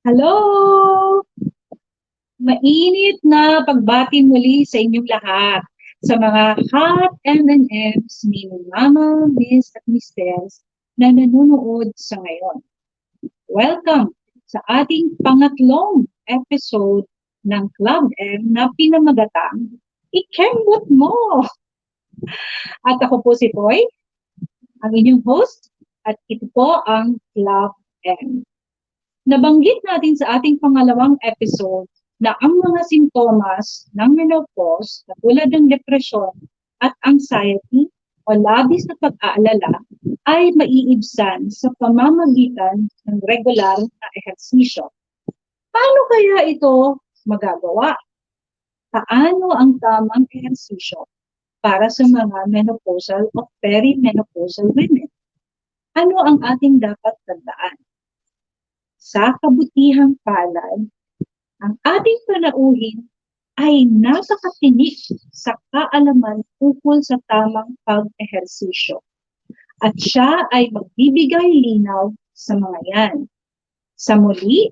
Hello! Mainit na pagbati muli sa inyong lahat sa mga hot M&Ms ni Mama, Miss at Mrs. na nanonood sa ngayon. Welcome sa ating pangatlong episode ng Club M na pinamagatang IkeMbot mo! At ako po si Poy, ang inyong host, at ito po ang Club M. Nabanggit natin sa ating pangalawang episode na ang mga sintomas ng menopause katulad ng depresyon at anxiety o labis na pag-aalala ay maiibsan sa pamamagitan ng regular na ehersisyo. Paano kaya ito magagawa? Paano ang tamang ehersisyo para sa mga menopausal o perimenopausal women? Ano ang ating dapat tandaan? Sa kabutihang palad, ang ating panauhin ay napakatinik sa kaalaman tungkol sa tamang pag-ehersisyo. At siya ay magbibigay linaw sa mga yan. Sa muli,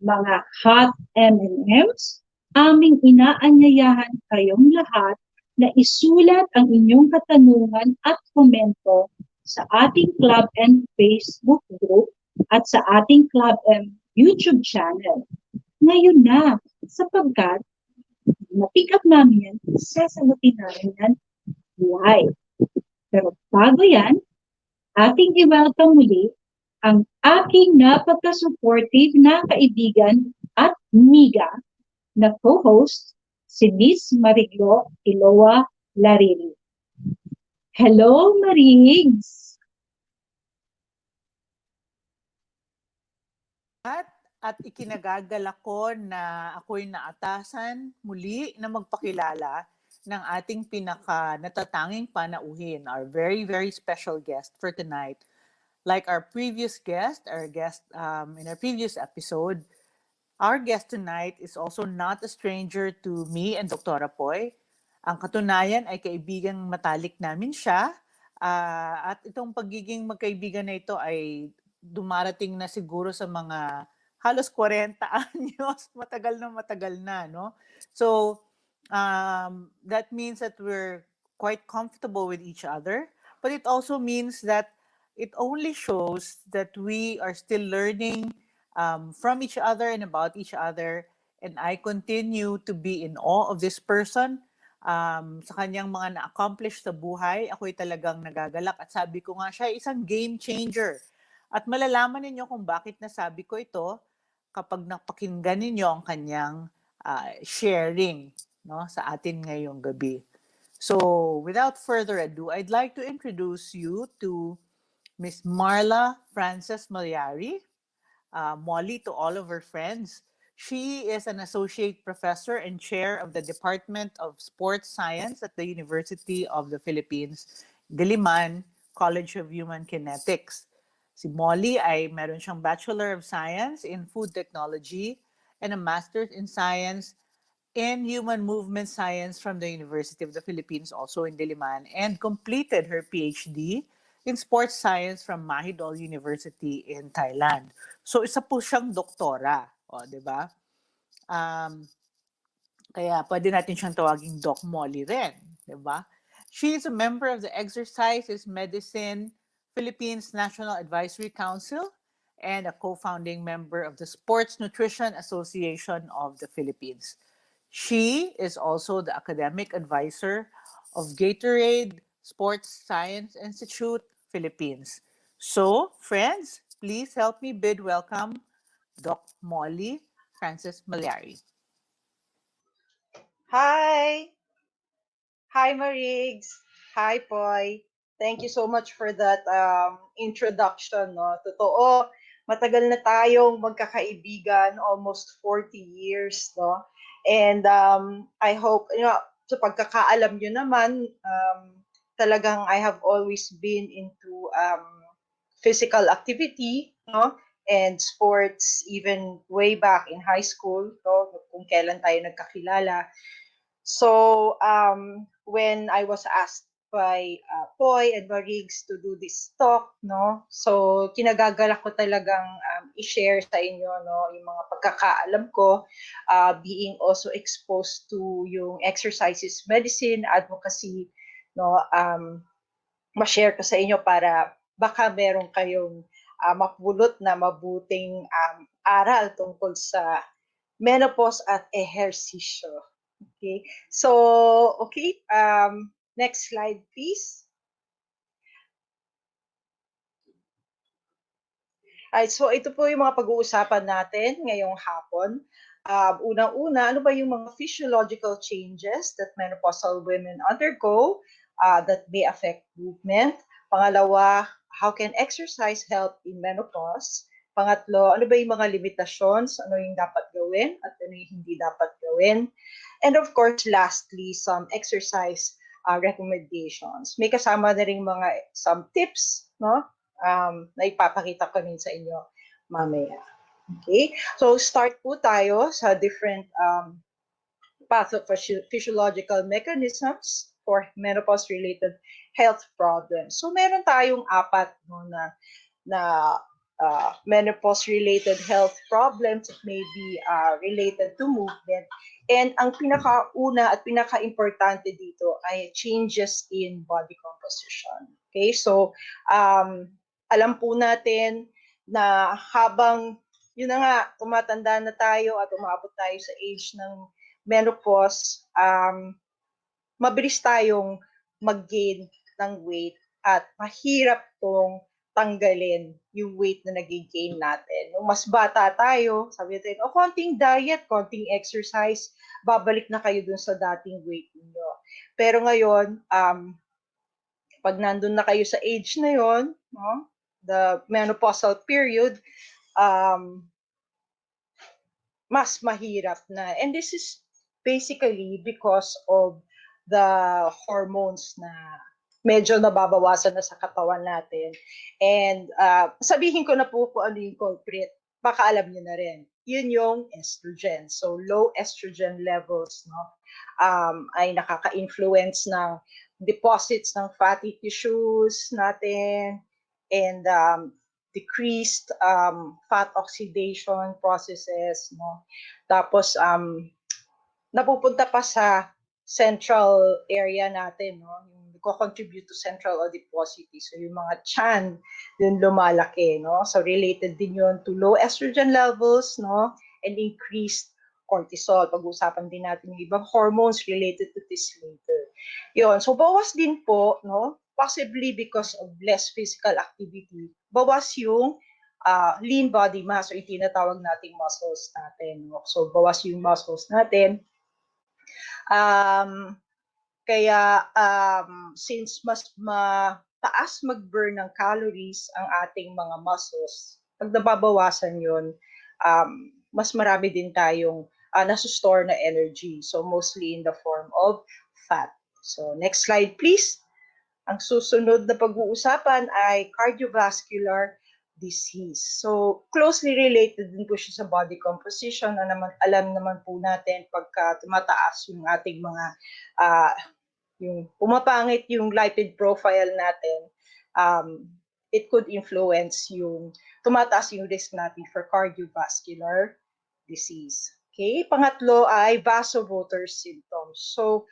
mga hot M&Ms, aming inaanyayahan kayong lahat na isulat ang inyong katanungan at komento sa ating Club M Facebook group at sa ating Club M YouTube channel. Ngayon na, sapagkat na-pick up namin yan, sasagutin namin yan live. Pero bago yan, ating i-welcome muli ang aking napaka-supportive na kaibigan at miga na co-host, si Miss Mariglo Iloa Lariri. Hello, Marigs! At ikinagagalak ko na ako'y naatasan muli na magpakilala ng ating natatanging panauhin, our very, very special guest for tonight. Like our previous guest, in our previous episode, our guest tonight is also not a stranger to me and Dr. Poy. Ang katunayan ay kaibigang matalik namin siya. At itong pagiging magkaibigan na ito ay dumarating na siguro sa mga halos 40 anyos, matagal na, no? So, that means that we're quite comfortable with each other, but it also means that it only shows that we are still learning from each other and about each other, and I continue to be in awe of this person. Sa kanyang mga na-accomplish sa buhay, ako'y talagang nagagalak at sabi ko nga siya isang game changer. At malalaman ninyo kung bakit nasabi ko ito kapag napakinggan ninyo ang kanyang sharing, no, sa atin ngayong gabi. So, without further ado, I'd like to introduce you to Miss Marla Frances Mallari, Molly to all of her friends. She is an associate professor and chair of the Department of Sports Science at the University of the Philippines, Diliman College of Human Kinetics. Si Molly ay meron siyang Bachelor of Science in Food Technology and a Master's in Science in Human Movement Science from the University of the Philippines, also in Diliman, and completed her PhD in Sports Science from Mahidol University in Thailand. So, isa po siyang doktora. O, di ba? Kaya pwede natin siyang tawaging Doc Molly rin. Di ba? She is a member of the Exercise is Medicine Philippines National Advisory Council and a co-founding member of the Sports Nutrition Association of the Philippines. She is also the academic advisor of Gatorade Sports Science Institute, Philippines. So, friends, please help me bid welcome Doc Molly Frances Mallari. Hi! Hi, Marigs! Hi, Poy! Thank you so much for that introduction. No? Totoo, matagal na tayong magkakaibigan, almost 40 years. No? And I hope, sa pagkakaalam nyo naman, talagang I have always been into physical activity, no? And sports, even way back in high school, no? Kung kailan tayo nagkakilala. So, when I was asked by Poy and Marigs to do this talk, no? So, kinagagalak ko talagang i-share sa inyo, no, yung mga pagkakaalam ko, being also exposed to yung exercises medicine, advocacy, no, ma-share ko sa inyo para baka meron kayong mapulot na mabuting aral tungkol sa menopause at ehersisyo. Okay? So, okay, next slide please. Alright, so ito po yung mga pag-uusapan natin ngayong hapon. Unang-una, ano ba yung mga physiological changes that menopausal women undergo that may affect movement? Pangalawa, how can exercise help in menopause? Pangatlo, ano ba yung mga limitations? Ano yung dapat gawin at ano yung hindi dapat gawin? And of course, lastly, some exercise recommendations. May kasama na rin some tips, no? Na ipapakita ko rin sa inyo mamaya. Okay? So, start po tayo sa different pathophysiological mechanisms for menopause-related health problems. So, meron tayong apat no, na menopause-related health problems that may be related to movement. And ang pinakauna at pinaka-importante dito ay changes in body composition. Okay, so alam po natin na habang yun na nga, tumatanda na tayo at umabot tayo sa age ng menopause, mabilis tayong mag-gain ng weight at mahirap tong tanggalin yung weight na nag-gain natin. Nung mas bata tayo, sabi natin, konting diet, konting exercise, babalik na kayo dun sa dating weight niyo. Pero ngayon, pag nandun na kayo sa age na yon, no, the menopausal period, mas mahirap na. And this is basically because of the hormones na medyo nababawasan na sa katawan natin. And sabihin ko na po kung ano yung culprit. Baka alam niyo na rin. Yun yung estrogen. So low estrogen levels, no, ay nakaka-influence ng deposits ng fatty tissues natin and decreased fat oxidation processes, no. Tapos napupunta pa sa central area natin, no, yung contribute to central adiposity. So yung mga tiyan, yun lumalaki, no. So related din yun to low estrogen levels, no, and increased cortisol. Pag-uusapan din natin yung ibang hormones related to this later. Yun. So bawas din po, no, possibly because of less physical activity, bawas yung lean body mass o itinatawag nating muscles natin. No? So bawas yung muscles natin. Kaya since mas mataas mag-burn ng calories ang ating mga muscles, pag nababawasan yun, mas marami din tayong nasustore na energy. So mostly in the form of fat. So next slide please. Ang susunod na pag-uusapan ay cardiovascular disease. So, closely related din po siya sa body composition. Alam naman po natin pagka tumataas yung ating mga, yung pumapangit yung lipid profile natin, it could influence yung tumataas yung risk natin for cardiovascular disease. Okay, pangatlo ay vasomotor symptoms. So,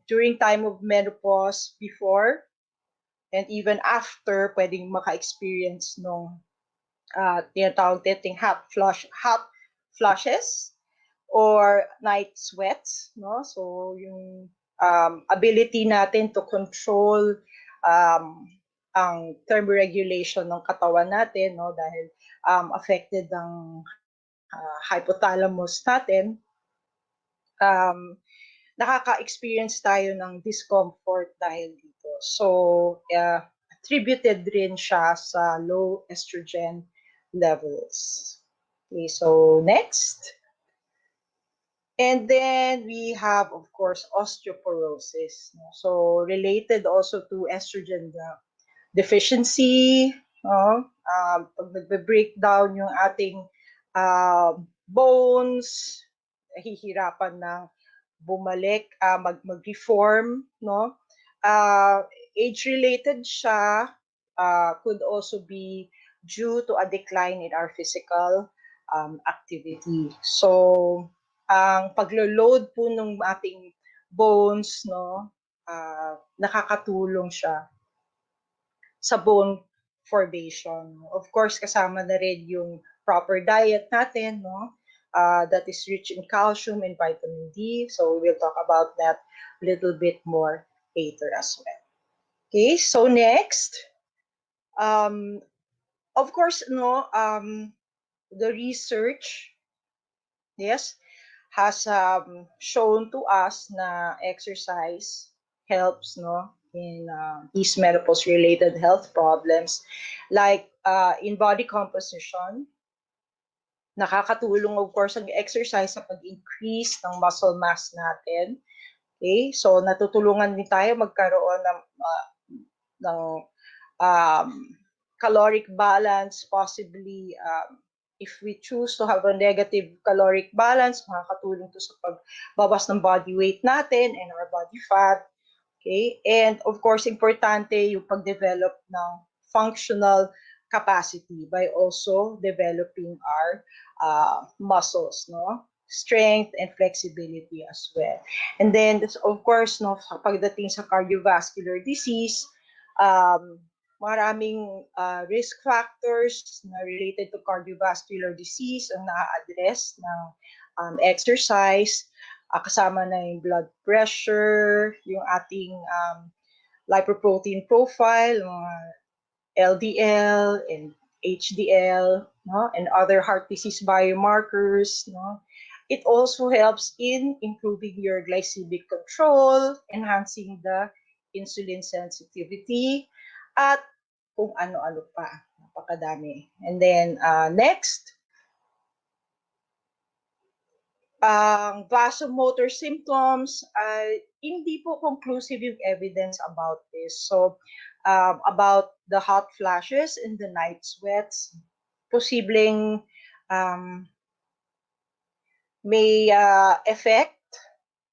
during time of menopause, before, and even after, pwedeng maka-experience nung tinatawag nating hot flushes or night sweats, no? So, yung ability natin to control ang thermoregulation ng katawan natin, no? Dahil affected ang hypothalamus natin, nakaka-experience tayo ng discomfort dahil dito. So, attributed rin siya sa low estrogen levels. Okay, so next. And then we have, of course, osteoporosis. So, related also to estrogen deficiency, pag nagbe-breakdown yung ating bones, hihirapan ng bumalik, mag-reform, no? Age-related siya, could also be due to a decline in our physical activity. So, ang paglo-load po ng ating bones, no, nakakatulong siya sa bone formation. Of course, kasama na rin yung proper diet natin, no, that is rich in calcium and vitamin D. So, we'll talk about that a little bit more later as well. Okay, so next, of course, no, the research, yes, has shown to us na exercise helps, no, in these menopause-related health problems, like in body composition. Nakakatulong, of course, ang exercise sa pag-increase ng muscle mass natin. Okay, so natutulungan din tayo magkaroon ng caloric balance, possibly if we choose to have a negative caloric balance, makakatulong to sa pagbabas ng body weight natin and our body fat. Okay? And of course, importante yung pag-develop ng functional capacity by also developing our muscles, no? Strength and flexibility as well. And then, of course, no, pagdating sa cardiovascular disease, maraming risk factors na related to cardiovascular disease ang na-address ng exercise. Kasama na yung blood pressure, yung ating lipoprotein profile, mga LDL and HDL, no, and other heart disease biomarkers, no. It also helps in improving your glycemic control, enhancing the insulin sensitivity, at kung ano-ano pa. Napakadami. And then next, vasomotor symptoms, hindi po conclusive yung evidence about this. So, about the hot flashes and the night sweats, posibleng may effect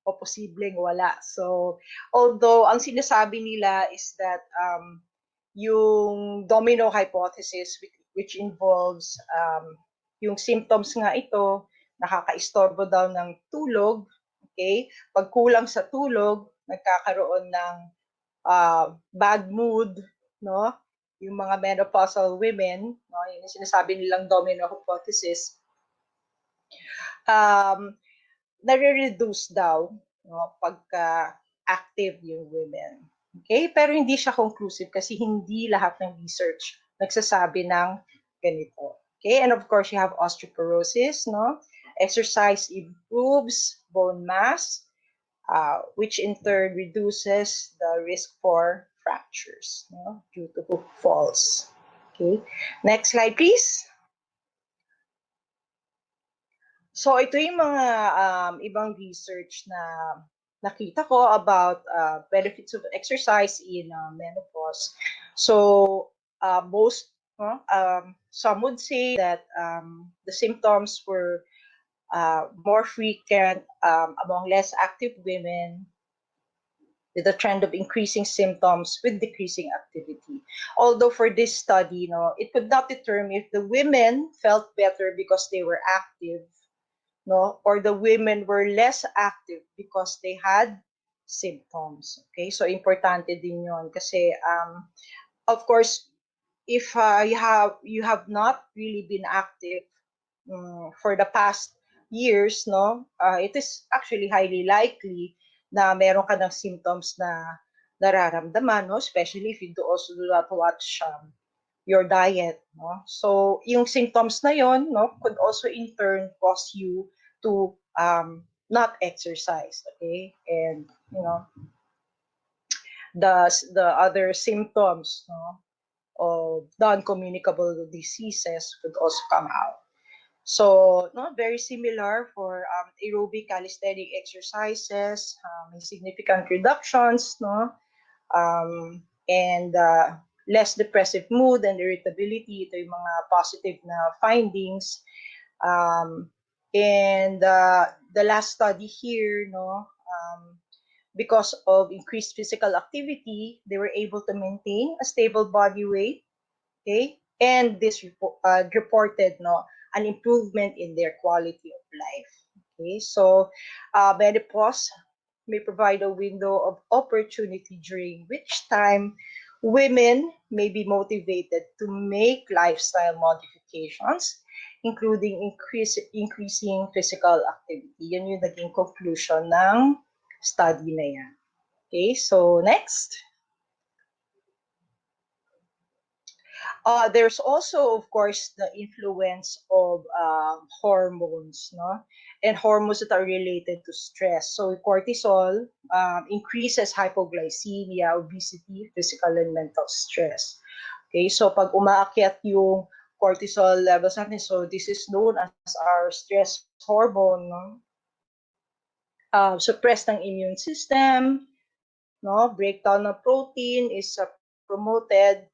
o posibleng wala. So, although ang sinasabi nila is that yung domino hypothesis, which involves yung symptoms nga ito, nakakaistorbo daw ng tulog, okay? Pag kulang sa tulog, nagkakaroon ng bad mood, no? Yung mga menopausal women, no? Yung sinasabi nilang domino hypothesis, nare-reduce daw, no, pagka active yung women. Okay? Pero hindi siya conclusive kasi hindi lahat ng research nagsasabi ng ganito. Okay? And of course, you have osteoporosis, no? Exercise improves bone mass, which in turn reduces the risk for fractures, no, due to falls. Okay? Next slide, please. So ito yung mga ibang research na nakita ko about benefits of exercise in menopause. So some would say that the symptoms were more frequent among less active women, with a trend of increasing symptoms with decreasing activity. Although for this study, it could not determine if the women felt better because they were active, no, or the women were less active because they had symptoms. Okay, so importante din yon kasi of course, if you have not really been active for the past years, no, it is actually highly likely na meron ka ng symptoms na nararamdaman, no, especially if you also do not watch your diet, no? So yung symptoms na yon, no, could also in turn cause you to not exercise, okay? And the other symptoms, no, of non-communicable diseases could also come out. So, no, very similar for aerobic calisthenic exercises, significant reductions, no, and less depressive mood and irritability. Ito yung mga positive na findings. And the last study here, no, because of increased physical activity, they were able to maintain a stable body weight, okay? And this reported an improvement in their quality of life. Okay, so menopause may provide a window of opportunity during which time women may be motivated to make lifestyle modifications, including increasing physical activity. Yan yung naging conclusion ng study na yan. Okay, so next. There's also, of course, the influence of hormones, and hormones that are related to stress. So cortisol increases hypoglycemia, obesity, physical and mental stress. Okay, so pag umaakyat yung cortisol levels natin, so this is known as our stress hormone, suppress ng immune system, breakdown ng protein is promoted,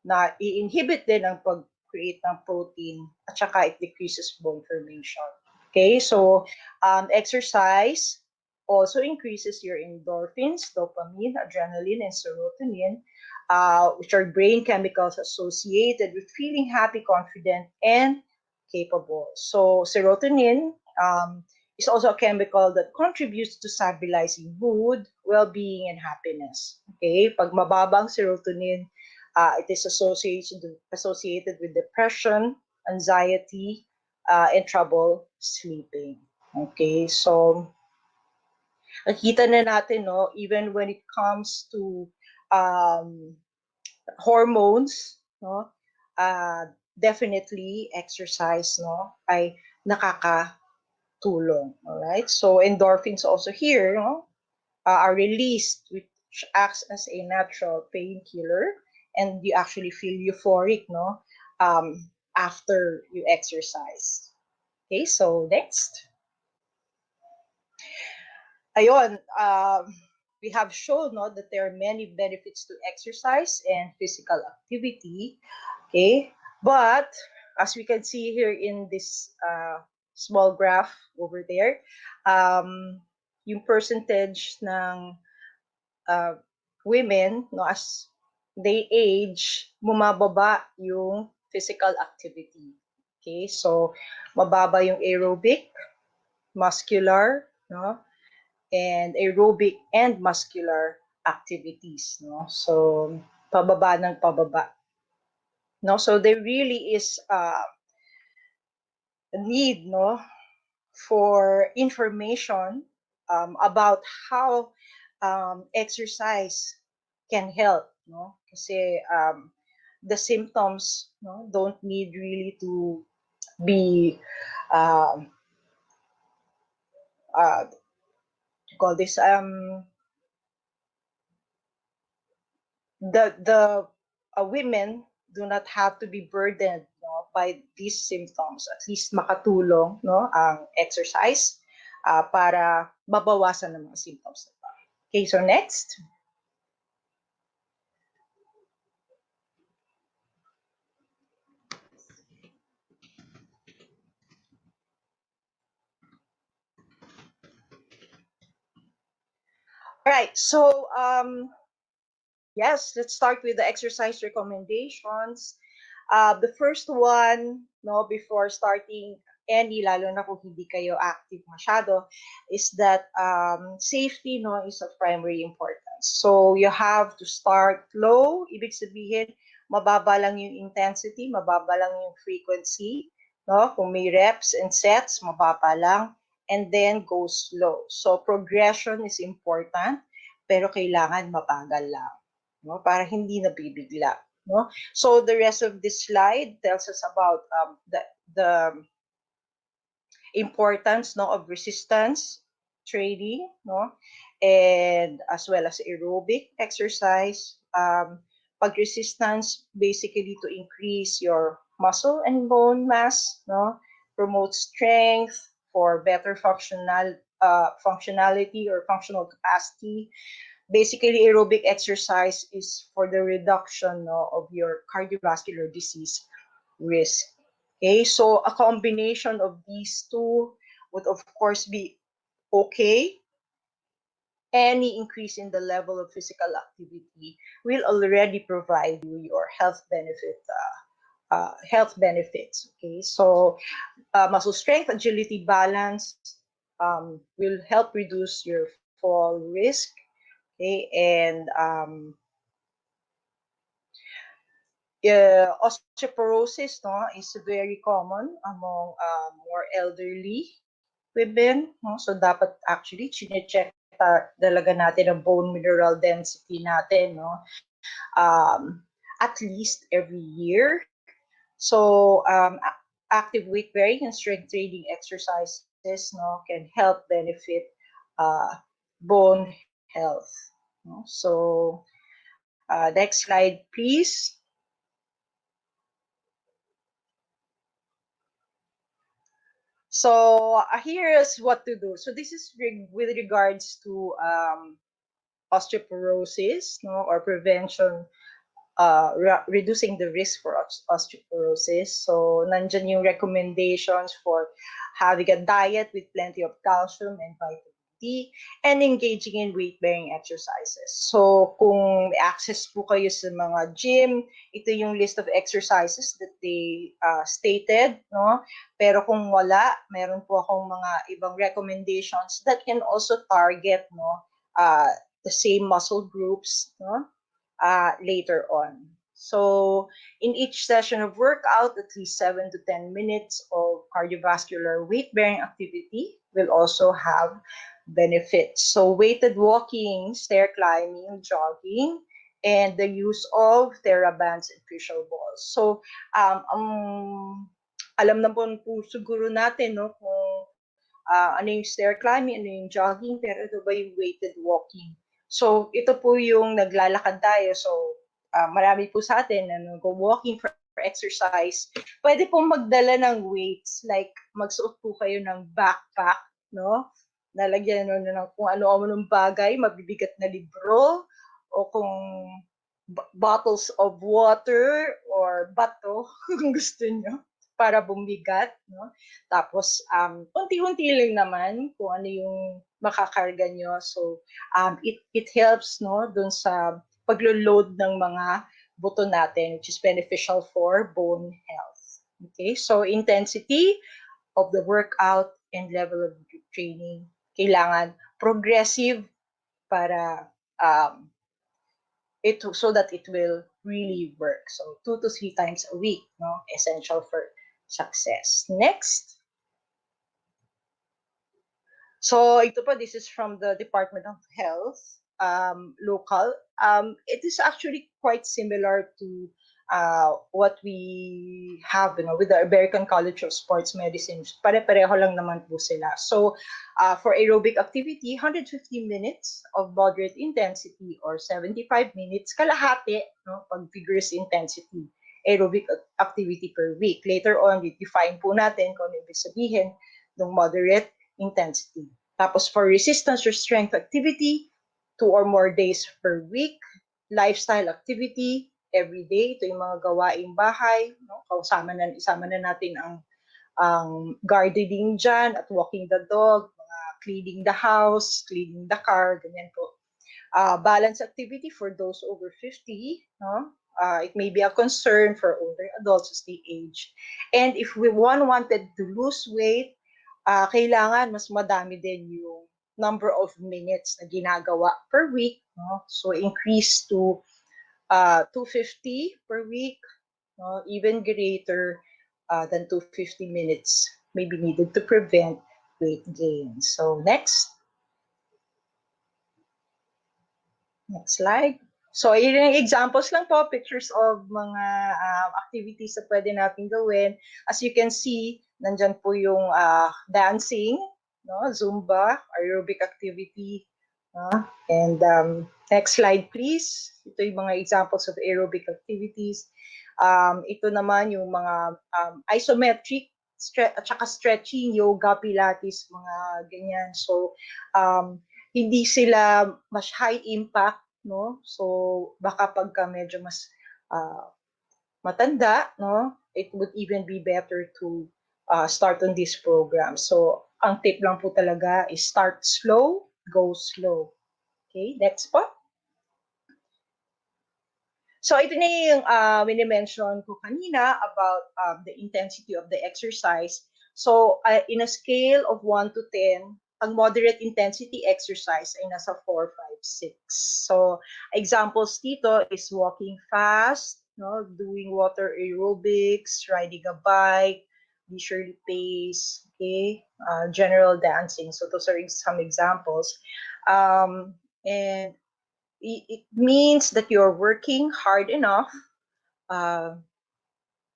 na i-inhibit din ang pag-create ng protein at saka it decreases bone formation. Okay, so exercise also increases your endorphins, dopamine, adrenaline, and serotonin, which are brain chemicals associated with feeling happy, confident, and capable. So serotonin is also a chemical that contributes to stabilizing mood, well-being, and happiness. Okay, pag mababang serotonin, it is associated with depression, anxiety, and trouble sleeping. Okay, so nakita na natin, even when it comes to hormones, definitely exercise, ay nakakatulong. All right, so endorphins also here, are released, which acts as a natural painkiller, and you actually feel euphoric, after you exercise. Okay, so next. Ayun, we have shown, that there are many benefits to exercise and physical activity. Okay, but as we can see here in this small graph over there, yung percentage ng women, as they age, bumababa yung physical activity. Okay, so mababa yung aerobic, muscular, and aerobic and muscular activities, So pababa ng pababa. So there really is a need, for information about how exercise can help, kasi the symptoms, don't need really to be call this the women do not have to be burdened, by these symptoms. At least makatulong, ang exercise para mabawasan ng mga symptoms. Okay, so next. All right, so yes, let's start with the exercise recommendations. The first one, before starting any, lalo na kung hindi kayo active masyado, is that safety, is of primary importance. So you have to start low. Ibig sabihin, mababa lang yung intensity, mababa lang yung frequency. Kung may reps and sets, mababa lang. And then go slow. So progression is important, pero kailangan mabagal lang, para hindi nabibigla. So the rest of this slide tells us about the importance, of resistance training, and as well as aerobic exercise. Pag-resistance, basically to increase your muscle and bone mass, promote strength for better functionality or functional capacity. Basically, aerobic exercise is for the reduction, of your cardiovascular disease risk. Okay, so a combination of these two would of course be okay. any increase in the level of physical activity will already provide you your health benefits. Okay, so muscle strength, agility, balance will help reduce your fall risk. Okay, and osteoporosis is very common among more elderly women. No? So dapat actually chine-check talaga natin ang bone mineral density natin, no? At least every year. So active weight bearing and strength training exercises can help benefit uh, bone health. No? So next slide, please. So here's what to do. So this is with regards to osteoporosis, or prevention, reducing the risk for osteoporosis. So nandyan yung recommendations for having a diet with plenty of calcium and vitamin D and engaging in weight-bearing exercises. So kung may access po kayo sa mga gym, ito yung list of exercises that they stated, no? Pero kung wala, meron po akong mga ibang recommendations that can also target the same muscle groups, no? Later on. So in each session of workout, at least 7 to 10 minutes of cardiovascular weight-bearing activity will also have benefits. So weighted walking, stair climbing, jogging, and the use of TheraBands and crucial balls. So alam na po siguro natin, no, kung ano yung stair climbing, ano yung jogging, pero ito ba yung weighted walking? So, ito po yung naglalakad tayo. So, marami po sa atin na nag-walking for exercise. Pwede pong magdala ng weights, like magsuot po kayo ng backpack, no? Nalagyan ng kung ano-ano ng bagay, mabibigat na libro, o kung bottles of water or bato, kung gusto nyo, para bumigat, no? Tapos, unti-unti lang naman kung ano yung makakarga nyo. So, it helps, no, dun sa paglo-load ng mga buto natin, which is beneficial for bone health. Okay, so intensity of the workout and level of training, kailangan progressive para so that it will really work. So 2 to 3 times a week, no, essential for success. Next. So ito pa, this is from the Department of Health, local. It is actually quite similar to what we have, with the American College of Sports Medicine. Pare-pareho lang naman po sila. So for aerobic activity, 150 minutes of moderate intensity or 75 minutes, kalahati, no, pag vigorous intensity aerobic activity per week. Later on, define po natin kung ano ibig sabihin ng moderate intensity. Tapos for resistance or strength activity, 2 or more days per week. Lifestyle activity, every day. Ito yung mga gawaing bahay. No? Isama na natin ang gardening dyan at walking the dog, mga cleaning the house, cleaning the car, ganyan po. Balance activity for those over 50. No? It may be a concern for older adults as they age. And if one wanted to lose weight, kailangan mas madami din yung number of minutes na ginagawa per week. No? So increase to 250 per week, no? Even greater than 250 minutes may be needed to prevent weight gain. So next. Next slide. So, yun yung examples lang po, pictures of mga activities na pwede natin gawin. As you can see, nandyan po yung dancing, no? Zumba, aerobic activity. And next slide, please. Ito yung mga examples of aerobic activities. Ito naman yung mga isometric, at saka stretching, yoga, pilates, mga ganyan. So, hindi sila mas high impact, no? So baka pagka medyo mas matanda, no, it would even be better to start on this program. So ang tip lang po talaga is start slow, go slow. Okay, next po. So ito na yung mini-mention ko kanina about the intensity of the exercise. So in a scale of 1 to 10, ang moderate intensity exercise ay nasa 4, 5, 6. So examples dito is walking fast, no, doing water aerobics, riding a bike, leisurely pace, okay, general dancing. So those are some examples. And it means that you're working hard enough uh,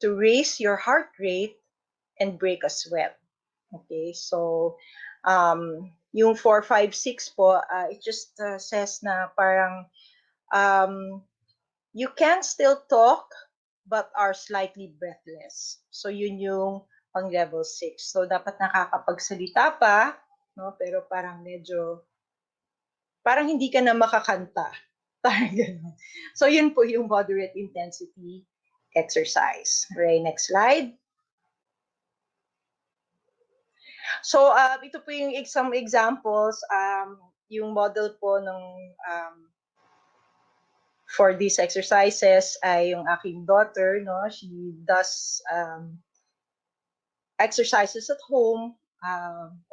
to raise your heart rate and break a sweat. Okay, so yung 4, 5, 6 po, it just says na parang you can still talk but are slightly breathless. So yun yung pang level 6. So dapat nakakapagsalita pa, no? Pero parang medyo parang hindi ka na makakanta. Parang ganun. So yun po yung moderate intensity exercise. Right, next slide. So ito po yung some examples. Yung model po ng for these exercises ay yung aking daughter, no? She does exercises at home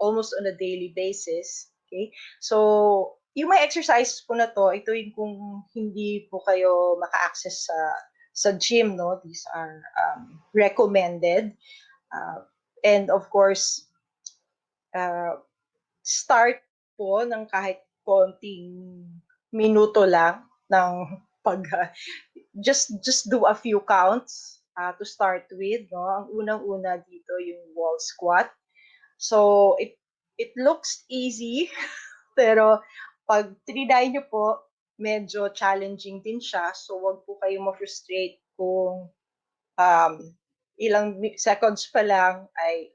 almost on a daily basis. Okay? So, yung mga exercises po na to, ito yung kung hindi po kayo maka-access sa gym, no? These are recommended. And of course, start po ng kahit konting minuto lang ng pag just do a few counts to start with, no? Ang unang-una dito yung wall squat. So it looks easy pero pag trinay nyo po, medyo challenging din siya. So wag po kayo ma-frustrate kung ilang seconds pa lang ay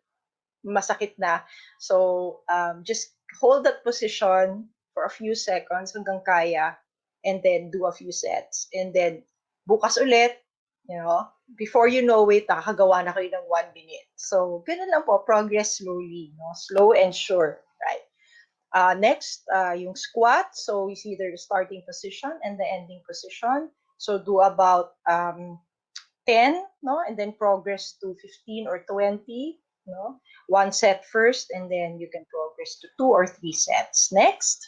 masakit na. So just hold that position for a few seconds hanggang kaya and then do a few sets. And then bukas ulit, you know, before you know it, nakakagawa na kayo ng 1 minute. So ganun lang po, progress slowly, no? Slow and sure, right? Next, yung squat. So we see the starting position and the ending position. So do about 10, no? And then progress to 15 or 20, no? One set first, and then you can progress to 2 or 3 sets. Next.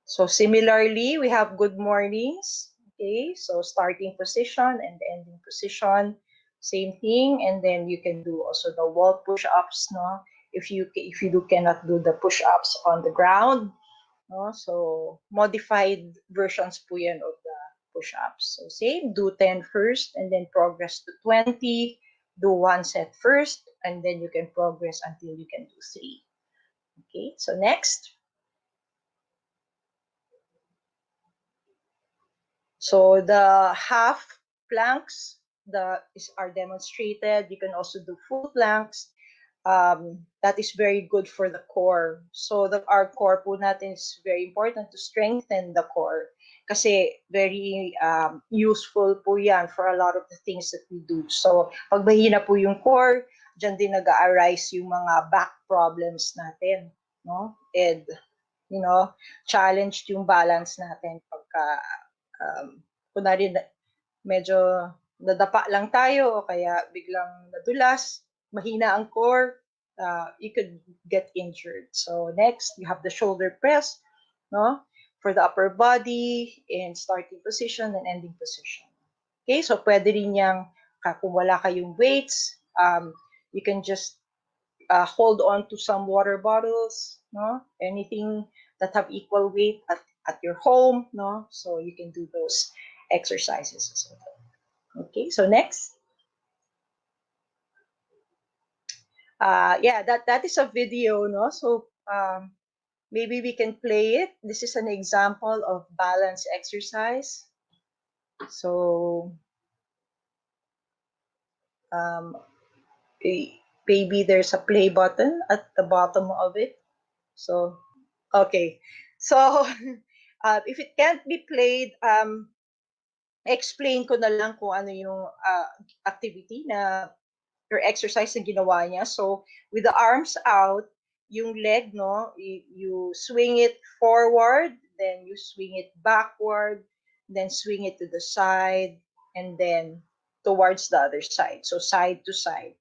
So similarly, we have good mornings. Okay, so starting position and ending position, same thing. And then you can do also the wall push-ups, no? If you cannot do the push-ups on the ground, no? So modified versions po yan of the push-ups. So same, do 10 first and then progress to 20. Do 1 set first and then you can progress until you can do 3. Okay, so next. So the half planks are demonstrated. You can also do full planks. That is very good for the core. So our core po natin is very important to strengthen the core. Kasi very useful po yan for a lot of the things that we do. So pag mahina po yung core, dyan din nag-arise yung mga back problems natin. No? And, you know, challenged yung balance natin pagka kunwari medyo nadapa lang tayo o kaya biglang nadulas, mahina ang core, you could get injured. So next, you have the shoulder press, no? For the upper body in starting position and ending position. Okay, so pwede rin yang kung wala kayong weights, you can just hold on to some water bottles, no? Anything that have equal weight at your home, no? So you can do those exercises as well. Okay, so next. Yeah, that is a video, no? So maybe we can play it. This is an example of balance exercise. So maybe there's a play button at the bottom of it. So, okay. So if it can't be played, explain ko na lang kung ano yung activity na or exercise na ginawa niya. So with the arms out, yung leg, no, you swing it forward, then you swing it backward, then swing it to the side, and then towards the other side. So side to side.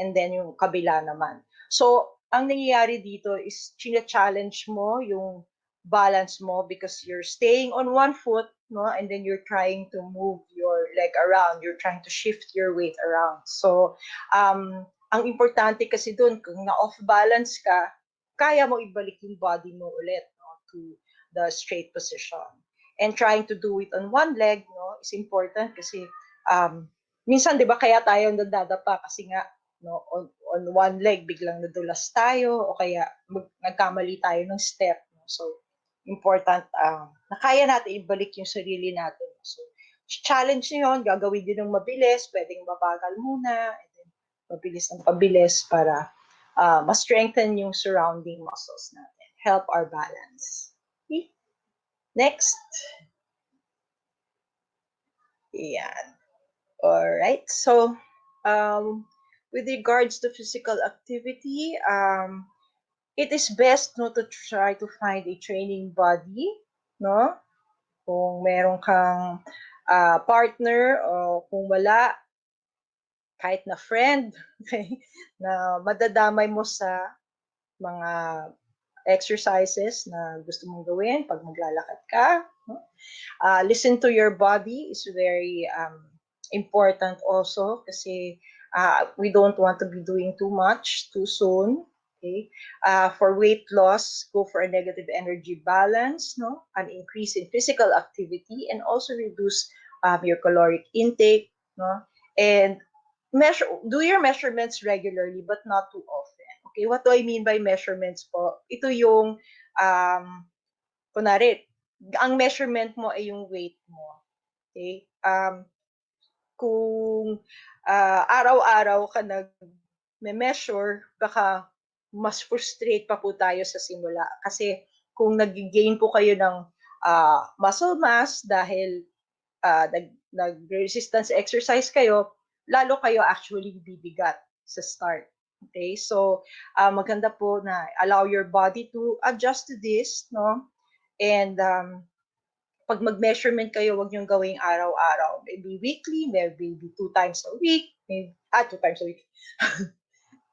And then yung kabila naman. So, ang nangyayari dito is challenge mo yung balance mo because you're staying on one foot, no? And then you're trying to move your leg around. You're trying to shift your weight around. So, ang importante kasi dun, kung na-off balance ka, kaya mo ibalik yung body mo ulit, no, to the straight position. And trying to do it on one leg, no, is important kasi minsan 'di ba kaya tayo nadadapa kasi nga, no, on one leg biglang nadulas tayo o kaya nagkamali tayo ng step, no? So important na kaya natin ibalik yung sarili natin. So challenge niyo yun, gagawin din ng mabilis, pwedeng mabagal muna, and then mabilis ng pabilis para ma-strengthen yung surrounding muscles natin. Help our balance. Okay? Next. Yan. All right. So, with regards to physical activity, it is best no to try to find a training buddy, no? Kung meron kang partner o kung wala, kahit na friend, okay, na madadamay mo sa mga exercises na gusto mong gawin pag maglalakad ka. No? Listen to your body is very important also kasi we don't want to be doing too much too soon. Okay. For weight loss, go for a negative energy balance, no, an increase in physical activity, and also reduce your caloric intake, no, and do your measurements regularly but not too often. Okay, what do I mean by measurements po? Ito yung kunwari, ang measurement mo ay yung weight mo. Okay? Kung araw-araw ka nag-measure, baka mas frustrate pa po tayo sa simula. Kasi kung nag-gain po kayo ng muscle mass dahil nag-resistance exercise kayo, lalo kayo actually bibigat sa start. Okay? So, maganda po na allow your body to adjust to this, no? And pag mag-measurement kayo, wag niyong gawing araw-araw. Maybe weekly, maybe 2 times a week, maybe, 2 times a week.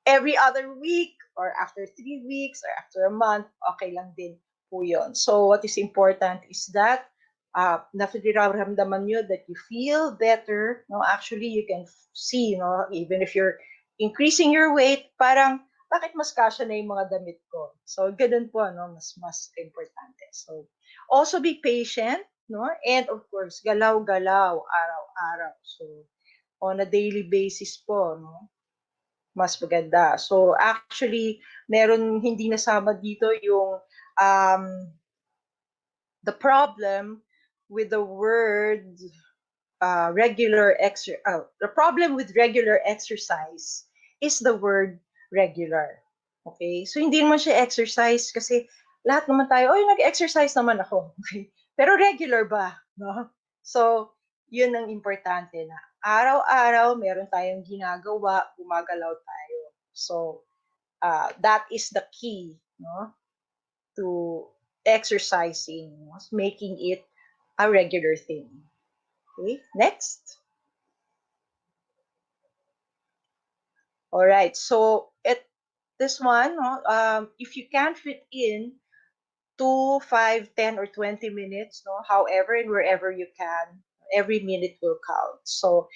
Every other week, or after 3 weeks, or after a month, okay lang din po yun. So what is important is that nararamdaman nyo that you feel better. No? Actually, you can see, no? Even if you're increasing your weight, parang, bakit mas kasya na yung mga damit ko? So, ganun po, no? Mas importante. So, also be patient, no? And of course, galaw-galaw, araw-araw. So, on a daily basis po, no? Mas maganda. So, actually, meron hindi nasama dito yung the problem with the word the problem with regular exercise is the word regular. Okay? So, hindi naman siya exercise kasi lahat naman tayo, nag-exercise naman ako. Okay? Pero regular ba? No? So, yun ang importante na araw-araw meron tayong ginagawa, gumagalaw tayo. So, that is the key, no, to exercising, making it a regular thing. Okay, next. All right, so this one, if you can't fit in 2, 5, 10, or 20 minutes, no, however and wherever you can, every minute will count. So,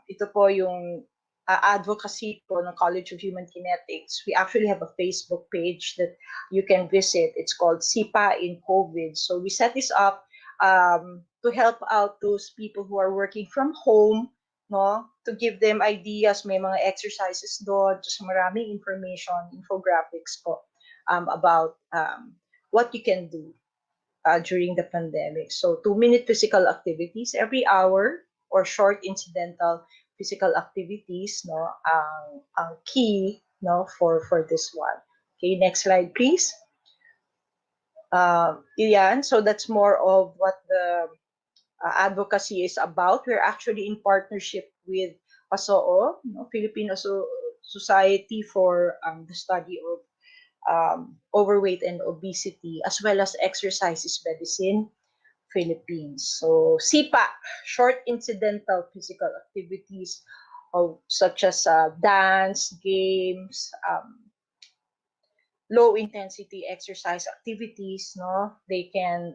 ito po yung advocacy po ng College of Human Kinetics. We actually have a Facebook page that you can visit. It's called SIPA in COVID. So, we set this up to help out those people who are working from home, no, to give them ideas. May mga exercises doon, just maraming information, infographics po about what you can do during the pandemic. So 2-minute physical activities every hour or short incidental physical activities, no, ang key, no, for this one. Okay, next slide, please. Yan, so that's more of what the advocacy is about. We're actually in partnership with PASOO, no, Filipino Society for the Study of overweight and obesity, as well as Exercises Medicine Philippines. So SIPA, short incidental physical activities such as dance, games, low intensity exercise activities, no, they can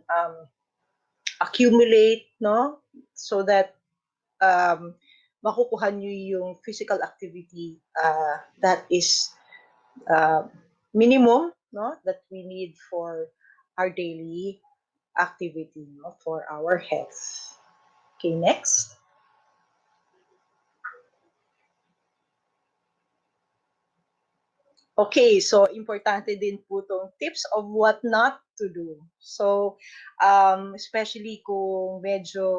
accumulate, no, so that um, makukuha nyo yung physical activity that is uh, minimum, no, that we need for our daily activity, no, for our health. Okay, next. Okay, so importante din po tong tips of what not to do. So, especially kung medyo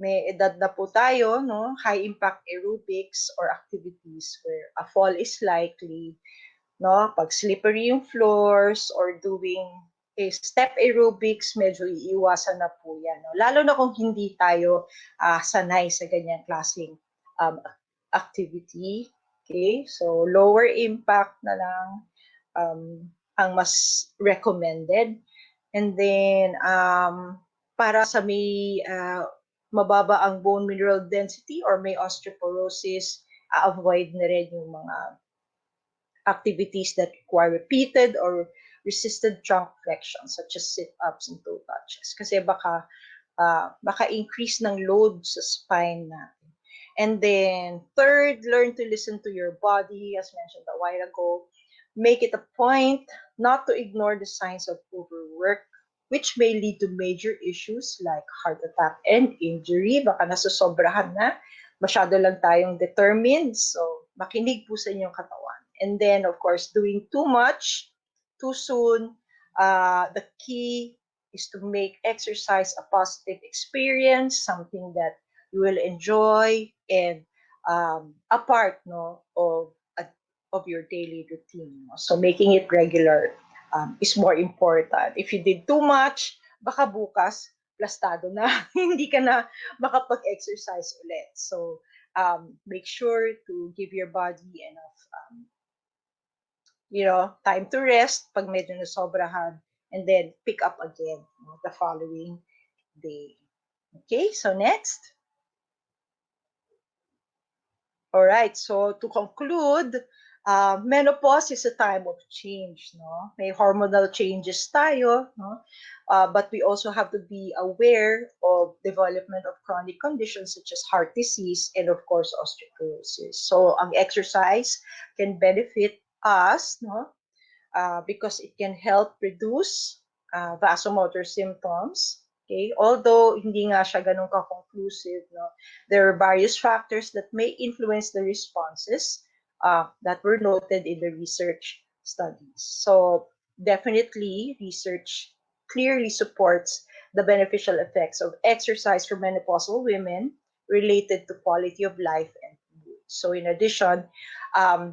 may edad na po tayo, no, high impact aerobics or activities where a fall is likely, no, pag slippery yung floors or doing step aerobics, medyo iiwasan na po yan, no? Lalo na kung hindi tayo sanay sa ganyang klaseng um, activity. Okay, so lower impact na lang ang mas recommended. And then, para sa may mababa ang bone mineral density or may osteoporosis, avoid na rin yung mga activities that require repeated or resisted trunk flexion, such as sit-ups and toe touches. Kasi baka increase ng load sa spine natin. And then, third, learn to listen to your body, as mentioned a while ago. Make it a point not to ignore the signs of overwork, which may lead to major issues like heart attack and injury. Baka nasusobrahan na. Masyado lang tayong determined. So, makinig po sa inyong katawan. And then, of course, doing too much, too soon, the key is to make exercise a positive experience, something that you will enjoy, and a part, no, of your daily routine. No? So making it regular is more important. If you did too much, baka bukas, plastado na, hindi ka na makapag-exercise ulit. So make sure to give your body enough time to rest pag medyo nasobrahan, and then pick up again the following day. Okay, so next. All right, so to conclude, menopause is a time of change, no? May hormonal changes tayo, no? But we also have to be aware of development of chronic conditions such as heart disease and of course osteoporosis. So ang exercise can benefit us, no? Because it can help reduce vasomotor symptoms. Okay, although hindi nga siya ganun ka-conclusive, no, there are various factors that may influence the responses that were noted in the research studies. So definitely, research clearly supports the beneficial effects of exercise for menopausal women related to quality of life and mood. So in addition,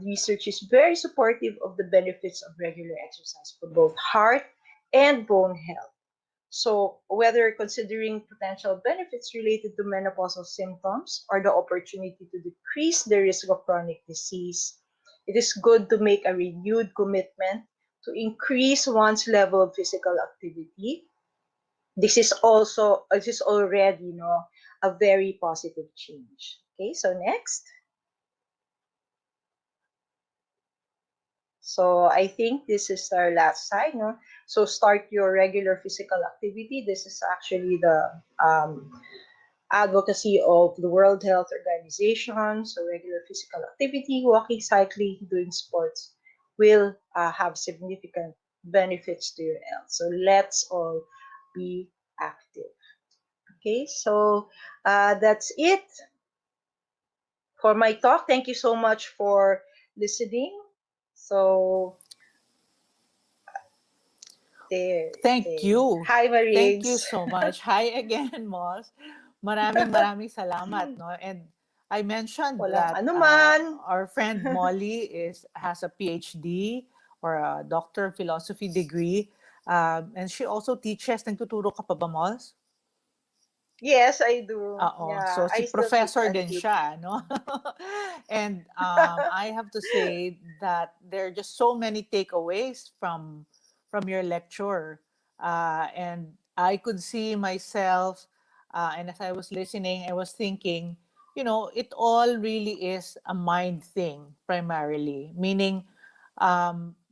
research is very supportive of the benefits of regular exercise for both heart and bone health. So, whether considering potential benefits related to menopausal symptoms or the opportunity to decrease the risk of chronic disease, it is good to make a renewed commitment to increase one's level of physical activity. This is already, a very positive change. Okay, so next. So I think this is our last slide, no? So start your regular physical activity. This is actually the advocacy of the World Health Organization. So regular physical activity, walking, cycling, doing sports will have significant benefits to your health. So let's all be active. Okay, so that's it for my talk. Thank you so much for listening. So Thank you. Hi, Thank you Mariggs. so much. Hi again, Moss. Maraming salamat, no? And I mentioned Walang that anuman. our friend Molly has a PhD or a Doctor of Philosophy degree. And she also teaches. Nagtuturo ka pa ba, Moss? Yes, I do. Oo. Yeah, So si I still take professor din acute. siya, no? And I have to say that there are just so many takeaways from your lecture. And I could see myself, and as I was listening, I was thinking, it all really is a mind thing primarily, meaning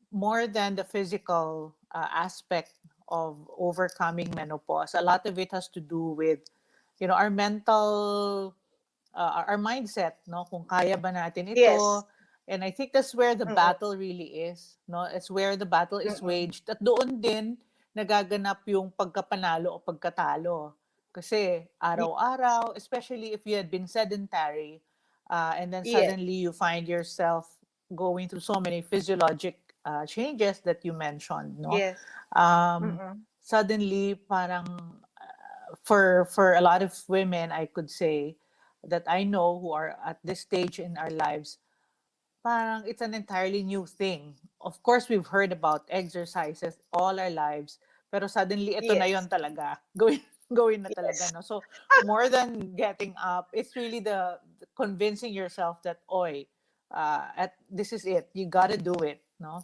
more than the physical aspect of overcoming menopause. A lot of it has to do with our mental, our mindset, no? Kung kaya ba natin ito. Yes. And I think that's where the Mm-mm. battle really is, no? It's where the battle is Mm-mm. waged. At doon din nagaganap yung pagkapanalo o pagkatalo. Kasi Yes. araw-araw, especially if you had been sedentary, and then Yes. suddenly you find yourself going through so many physiologic changes that you mentioned, no? Yes. Um, Mm-mm. suddenly, parang for a lot of women, I could say that I know who are at this stage in our lives, parang it's an entirely new thing. Of course, we've heard about exercises all our lives, pero suddenly ito na yon Yes. talaga. Gawin na talaga, Yes. no? So, more than getting up, it's really the convincing yourself that, oy, this is it. You gotta do it, no?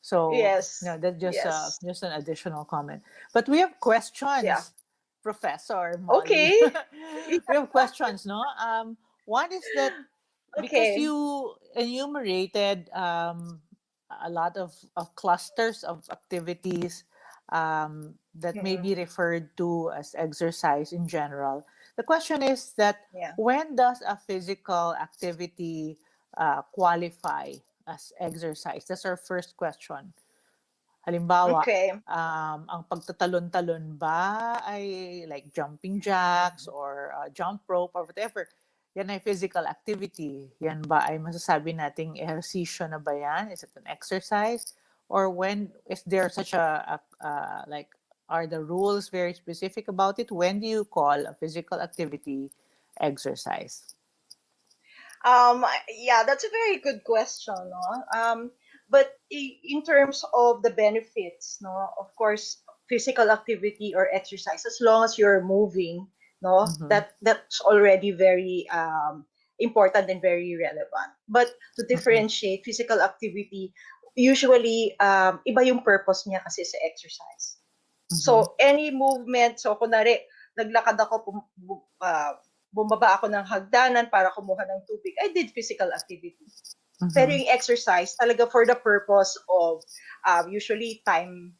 So, Yes. that's Yes. just an additional comment. But we have Yeah. questions, Professor Molly. Okay. Yeah. We have questions, no? One is that because Okay. you enumerated a lot of clusters of activities that may Mm-mm. be referred to as exercise in general, the question is that Yeah. when does a physical activity qualify as exercise? That's our first question. Halimbawa, Okay. ang pagtatalon-talon ba ay like jumping jacks or jump rope or whatever, yan ay physical activity. Yan ba ay masasabi nating ehersisyo na ba yan? Is it an exercise? Or when is there such like, are the rules very specific about it? When do you call a physical activity exercise? Yeah, that's a very good question, no? But in terms of the benefits, no, of course, physical activity or exercise, as long as you're moving, no, Mm-hmm. that's already very important and very relevant. But to Mm-hmm. differentiate physical activity, usually iba yung purpose niya kasi sa exercise. Mm-hmm. So any movement, so kunwari naglakad ako, bumaba ako ng hagdanan para kumuha ng tubig, I did physical activity. Pero Mm-hmm. yung exercise, talaga for the purpose of, usually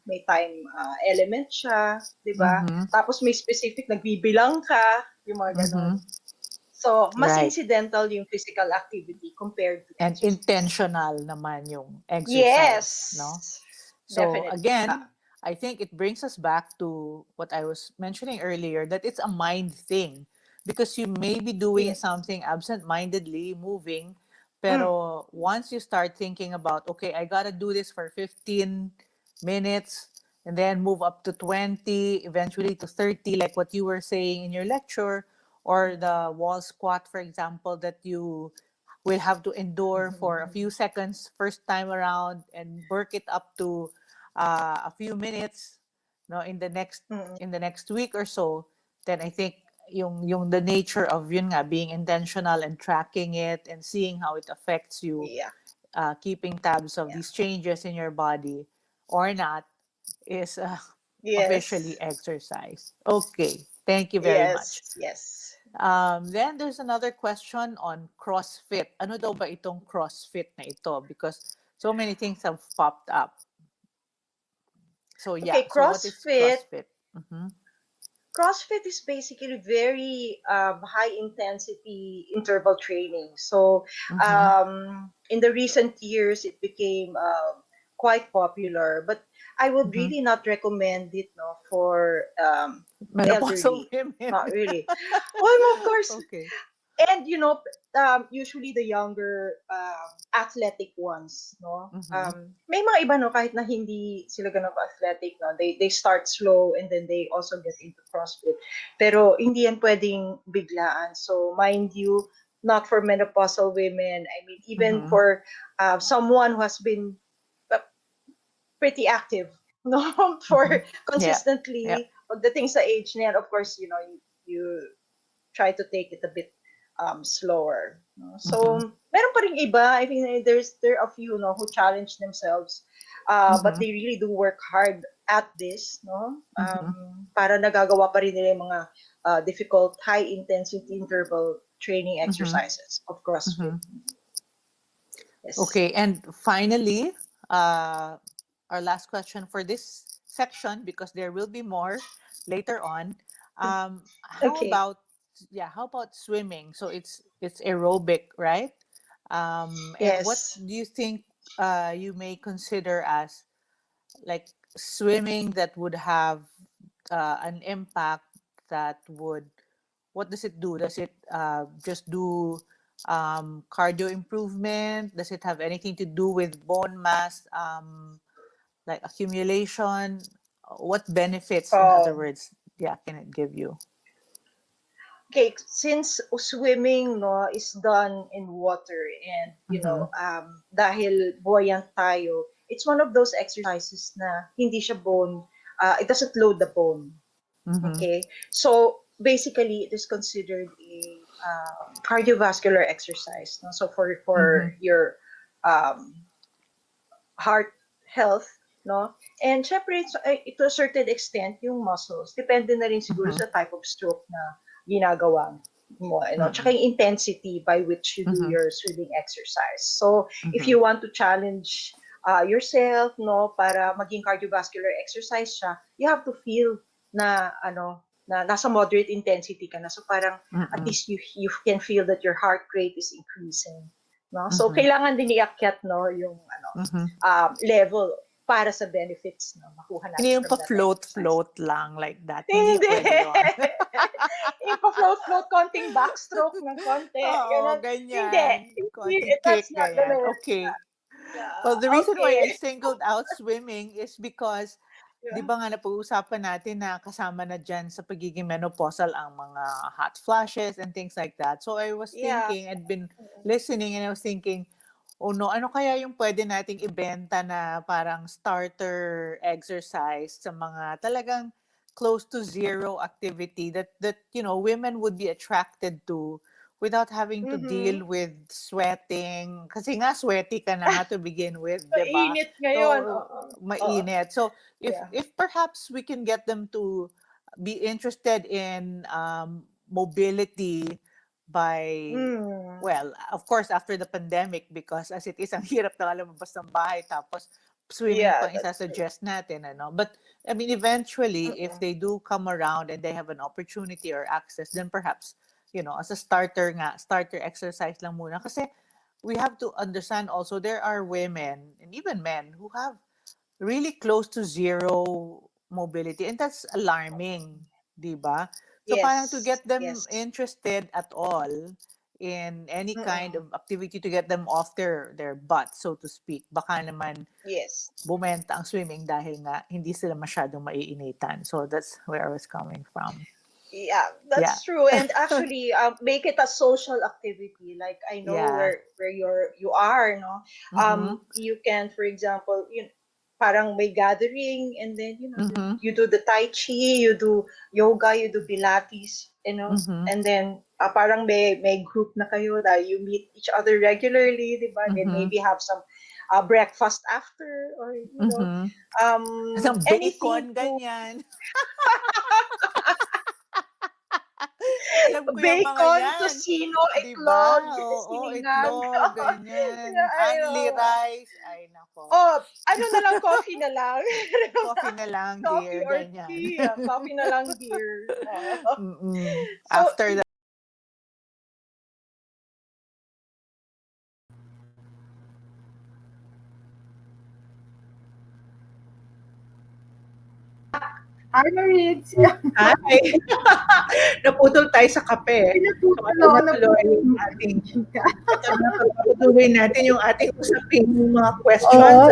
may time element siya, di ba? Mm-hmm. Tapos may specific, nagbibilang ka, yung mga Mm-hmm. ganon. So, mas Right. incidental yung physical activity compared to And exercise. intentional naman yung exercise, no? Yes, So definitely. again, I think it brings us back to what I was mentioning earlier, that it's a mind thing, because you may be doing Yes. something absent-mindedly, moving, Mm, pero once you start thinking about, okay, I gotta do this for 15 minutes and then move up to 20, eventually to 30, like what you were saying in your lecture, or the wall squat, for example, that you will have to endure for a few seconds first time around and work it up to a few minutes, no, mm, in the next week or so. Then I think yung the nature of yun nga, being intentional and tracking it and seeing how it affects you, yeah, keeping tabs of yeah. these changes in your body or not, is officially Yes. exercise. Okay, thank you very much. Yes, yes. Then there's another question on CrossFit. Ano daw ba itong CrossFit na ito? Because so many things have popped up. So Okay, yeah, so what is CrossFit? Mm-hmm. CrossFit is basically very high intensity interval training. So Mm-hmm. in the recent years, it became quite popular. But I would Mm-hmm. really not recommend it, no, for Menopausal elderly. women. Not really. Well, of course, Okay. and usually the younger athletic ones, no, Mm-hmm. may mga iba, no, kahit na hindi sila ganun athletic, no, they start slow and then they also get into CrossFit, pero hindi yan pwedeng biglaan. So mind you, not for menopausal women, I mean even Mm-hmm. for someone who has been uh, pretty active, no, for Mm-hmm. Yeah. Yeah. consistently pagdating sa age na yan, of course, you try to take it a bit slower. No? So meron pa rin iba. I think there are a few no who challenge themselves, but they really do work hard at this, no? Para nagagawa pa rin nila yung mga difficult high intensity interval training exercises of CrossFit. Yes. Okay, and finally, our last question for this section, because there will be more later on. How Okay. about swimming? So it's aerobic, right? And what Yes. do you think you may consider as like swimming that would have an impact that would, what does it do? Does it just do cardio improvement? Does it have anything to do with bone mass, like accumulation? What benefits, in other words, can it give you? Okay, since swimming no is done in water and dahil buoyant tayo, it's one of those exercises na hindi siya bone, it doesn't load the bone. Okay, so basically it is considered a cardiovascular exercise. No? So for your heart health, no? And syempre, to a certain extent, yung muscles, depende na rin siguro sa type of stroke na ginagawa mo, tsaka yung intensity by which you do your swimming exercise. So, if you want to challenge yourself, no, para maging cardiovascular exercise siya, you have to feel na, na nasa moderate intensity ka na. So, parang at least you can feel that your heart rate is increasing. No? So, kailangan din iakyat, no, yung level para sa benefits na makuha natin. Hindi yung pa-float lang like that. Hindi. Pwede yun. Yung pa-float, konting backstroke ng konti. Oo, ganyan. Hindi. Konting That's kick, not ganyan. gonna work. Okay. Yeah. Well, the reason why I singled out swimming is because Yeah. di ba nga napag-uusapan natin na kasama na dyan sa pagiging menopausal ang mga hot flashes and things like that. So I was thinking, I'd been listening and I was thinking, oh no, ano kaya yung pwede nating ibenta na parang starter exercise sa mga talagang close to zero activity that women would be attracted to without having to deal with sweating. Kasi nga, sweaty ka na nga to begin with, di ba? Mainit ngayon. Mainit. So, if perhaps we can get them to be interested in mobility by, well, of course, after the pandemic, because as it is, ang hirap na lumabas ng bahay, tapos swimming pa isa-suggest natin, But, I mean, eventually, if they do come around and they have an opportunity or access, then perhaps, as a starter exercise lang muna. Kasi we have to understand also, there are women and even men who have really close to zero mobility. And that's alarming, di ba? So parang to get them interested at all in any kind of activity to get them off their butt, so to speak, baka naman bumenta ang swimming dahil nga hindi sila masyadong maiinitan. So that's where I was coming from. Yeah, that's true. And actually, make it a social activity. Like I know where you are, no. You can, for example, parang may gathering, and then you do the tai chi, you do yoga, you do pilates, and then parang may group na kayo that you meet each other regularly, diba? Then maybe have some breakfast after, or Some anything bacon, ganyan. Alam ko yung mga bacon, yan. tocino, Diba? itlog, Itlog, ganyan. Only rice. Ay, nako. Ano na lang, coffee na lang. Coffee na lang, coffee dear. or Ganyan. tea. Coffee na lang, dear. So, after that, Hi, Marids. Hi! Naputol tayo sa kape. Pagpatuloy natin yung ating usapin, yung mga questions.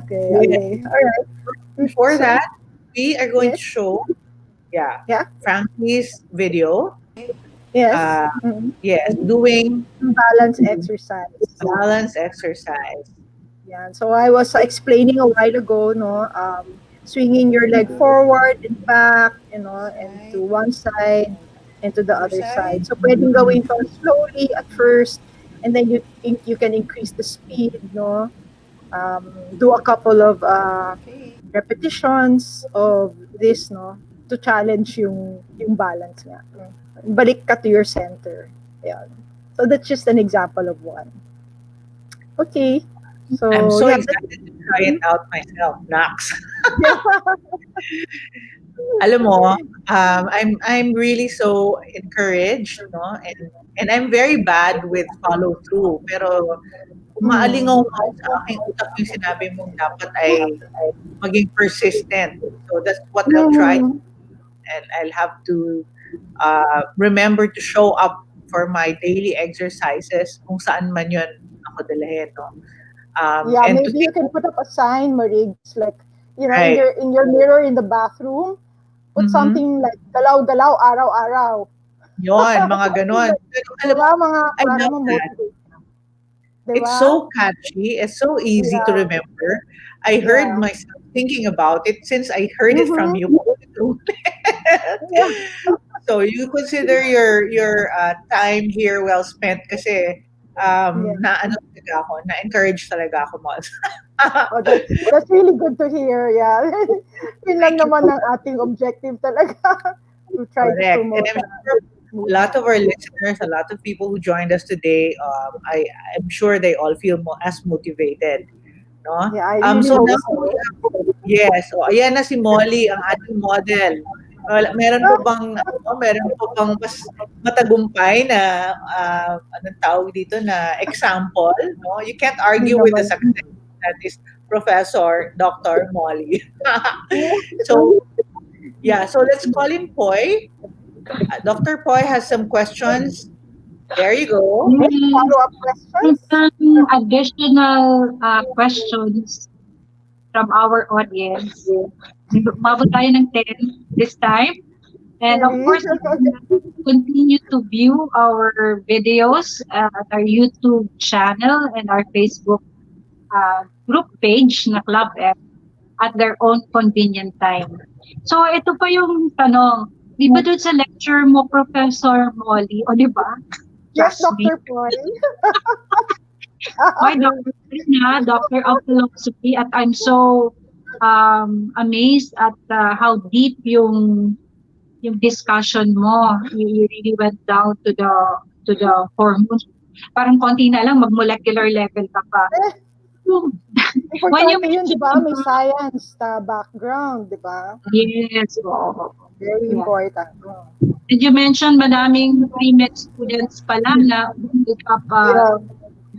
Okay. All right. Before that, we are going to show Frankie's video. Yes. Yes, doing balance exercise. Yeah. So I was explaining a while ago, no, swinging your leg forward and back, and Right. to one side and to the Other other side. side. So pwedeng gawin to slowly at first, and then you can increase the speed, do a couple of Okay. repetitions of this, to challenge yung balance nga. Balik ka to your center. Yeah. So that's just an example of one. Okay. I'm So so yeah, excited to try it out myself, Nax. yeah. Alam mo, I'm really so encouraged, no? And I'm very bad with follow through. Pero umaalingaw Mm. nga sa aking utak yung sinabi mong dapat ay maging persistent. So that's what I'll try, Mm. and I'll have to remember to show up for my daily exercises kung saan man yun ako dalhin, no? Yeah, And to maybe you think, can put up a sign, Marigs, like in right, your mirror in the bathroom, put mm-hmm, something like galaw-galaw araw-araw. yon, mga ganon. Pero Di alam mo, ba? Mga I para love that. mo-motivate. Di It's ba? so catchy. It's so easy to Yeah. remember. I heard Yeah. myself thinking about it since I heard it from you. Mm-hmm. Yeah. So you consider your time here well spent kasi Yeah. na ano talaga ako, na encourage talaga ako mo. Oh, that's really good to hear. Yeah. Yun lang Thank you naman so ang ating objective talaga to try to correct. And promote I'm sure a lot of our listeners, a lot of people who joined us today, I'm sure they all feel as motivated. No? Yeah, I really So hope now so. we have, yes, so ayan na si Molly, ang ating model. Meron pa bang, meron pa bang mas matagumpay na, anong tawag dito, na example, no? You can't Yun argue with the naman. success that is Professor Dr. Molly. So, yeah, so let's call in Poi. Dr. Poi has some questions. There you go. Any Yes, follow-up questions? some additional questions from our audience. Mabot tayo ng 10 this time. And of Really? course, you can continue to view our videos at our YouTube channel and our Facebook group page na Club F at their own convenient time. So, ito pa yung tanong. Di ba doon sa lecture mo, Professor Molly, o di ba? Yes, Trust me. Dr. Poy. My doctor na, Doctor of Philosophy, at I'm so amazed at how deep yung discussion mo. You really went down to the hormones. Parang konti na lang mag-molecular level ka pa. So, when you Importante yun, di mentioned ba? May about, science background, di ba? yes, oo. Very Yeah. important. And you mentioned madaming pre-med students pala na pick up Yeah,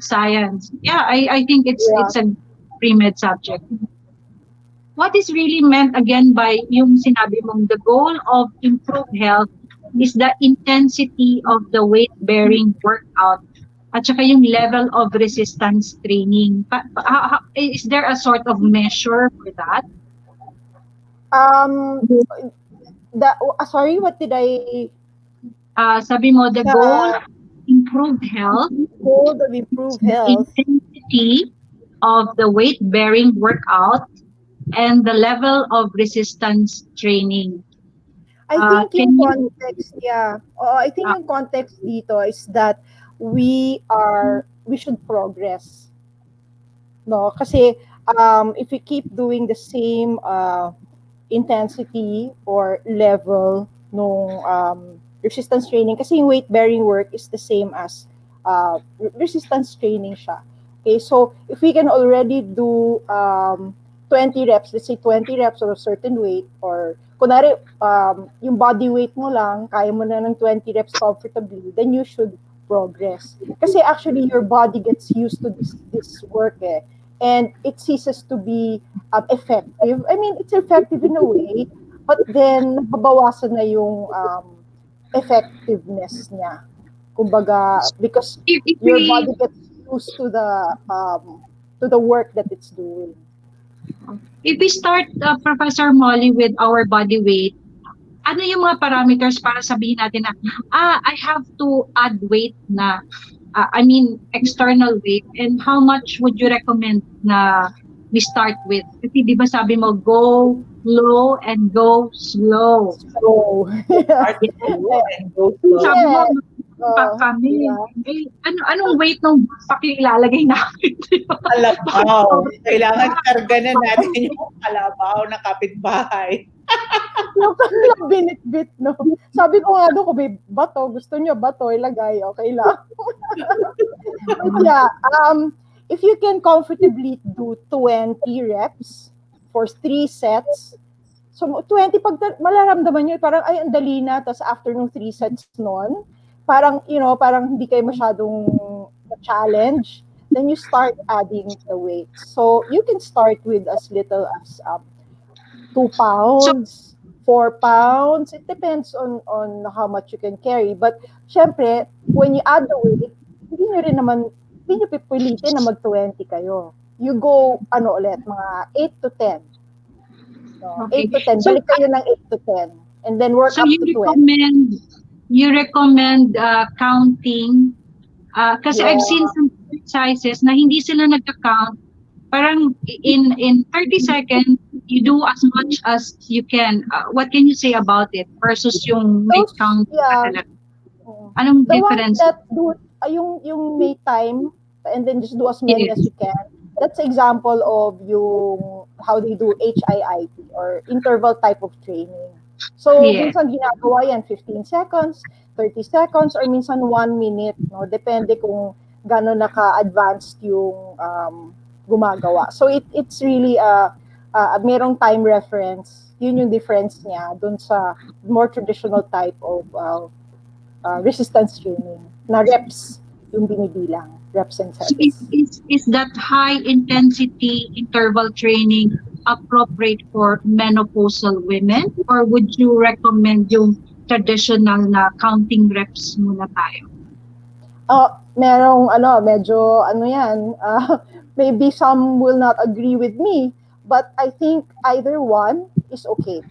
science. Yeah, I think yeah. it's a pre-med subject. What is really meant again by yung sinabi mong the goal of improved health is the intensity of the weight-bearing workout at saka yung level of resistance training. Is there a sort of measure for that? Um, sorry, what did I, Sabi mo, the sa goal improved health, goal of improved the health? intensity of the weight-bearing workout, and the level of resistance training. I think Can yung you, context, yeah. I think yung context dito is that we should progress. No? Kasi if we keep doing the same intensity or level nung resistance training, kasi yung weight bearing work is the same as resistance training siya. Okay, so if we can already do 20 reps, let's say 20 reps or a certain weight, or kunwari yung body weight mo lang, kaya mo na ng 20 reps comfortably, then you should progress. Kasi actually your body gets used to this work and it ceases to be effective. I mean, it's effective in a way, but then nababawasan na yung effectiveness niya. Kumbaga, because if your we, body gets used to the work that it's doing. if we start, Professor Molly, with our body weight, ano yung mga parameters para sabihin natin na, I have to add weight na, I mean, external weight, and how much would you recommend na we start with? Kasi di ba sabi mo, go slow and go slow. So, yeah. Start slow and go Sabi slow. mo, Yeah. pa Di kami. ba? Eh, anong weight ng backpack yung ilalagay namin? Di ba? Bakit Kalabaw. Kailangan karga na natin sobrang yung kalabaw na kapitbahay. Yung kanilang binitbit, no? Sabi ko nga doon, kung may bato, gusto nyo bato, ilagay, okay lang. But yeah, if you can comfortably do 20 reps for 3 sets, so 20, pag malaramdaman nyo, parang, ay, ang dali na, tapos after nung 3 sets nun, parang, parang hindi kayo masyadong challenge, then you start adding the weights. So you can start with as little as 2 pounds, 4 pounds. It depends on how much you can carry. But syempre, when you add the weight, hindi nyo pipilitin na mag-20 kayo. You go, ulit, mga 8 to 10. No? okay. 8 to 10. So, Balik kayo ng 8 to 10. And then work so up to 20. you recommend counting kasi Yeah. I've seen some exercises na hindi sila nagka-count. Parang in 30 seconds, you do as much as you can. What can you say about it versus yung may Those, count ka yeah. talaga? Anong The ones difference? that do, yung may time, and then just do as many Yes. as you can. That's example of yung how they do HIIT or interval type of training. So, Yeah. minsan ginagawa yan 15 seconds, 30 seconds, or minsan 1 minute. No? Depende kung gano'n naka-advanced yung gumagawa. So, it's really merong time reference. Yun yung difference niya dun sa more traditional type of resistance training na reps yung binibilang, reps and So sets. is that high intensity interval training appropriate for menopausal women, or would you recommend yung traditional na counting reps muna tayo? Merong medyo yan, maybe some will not agree with me, but I think either one is okay.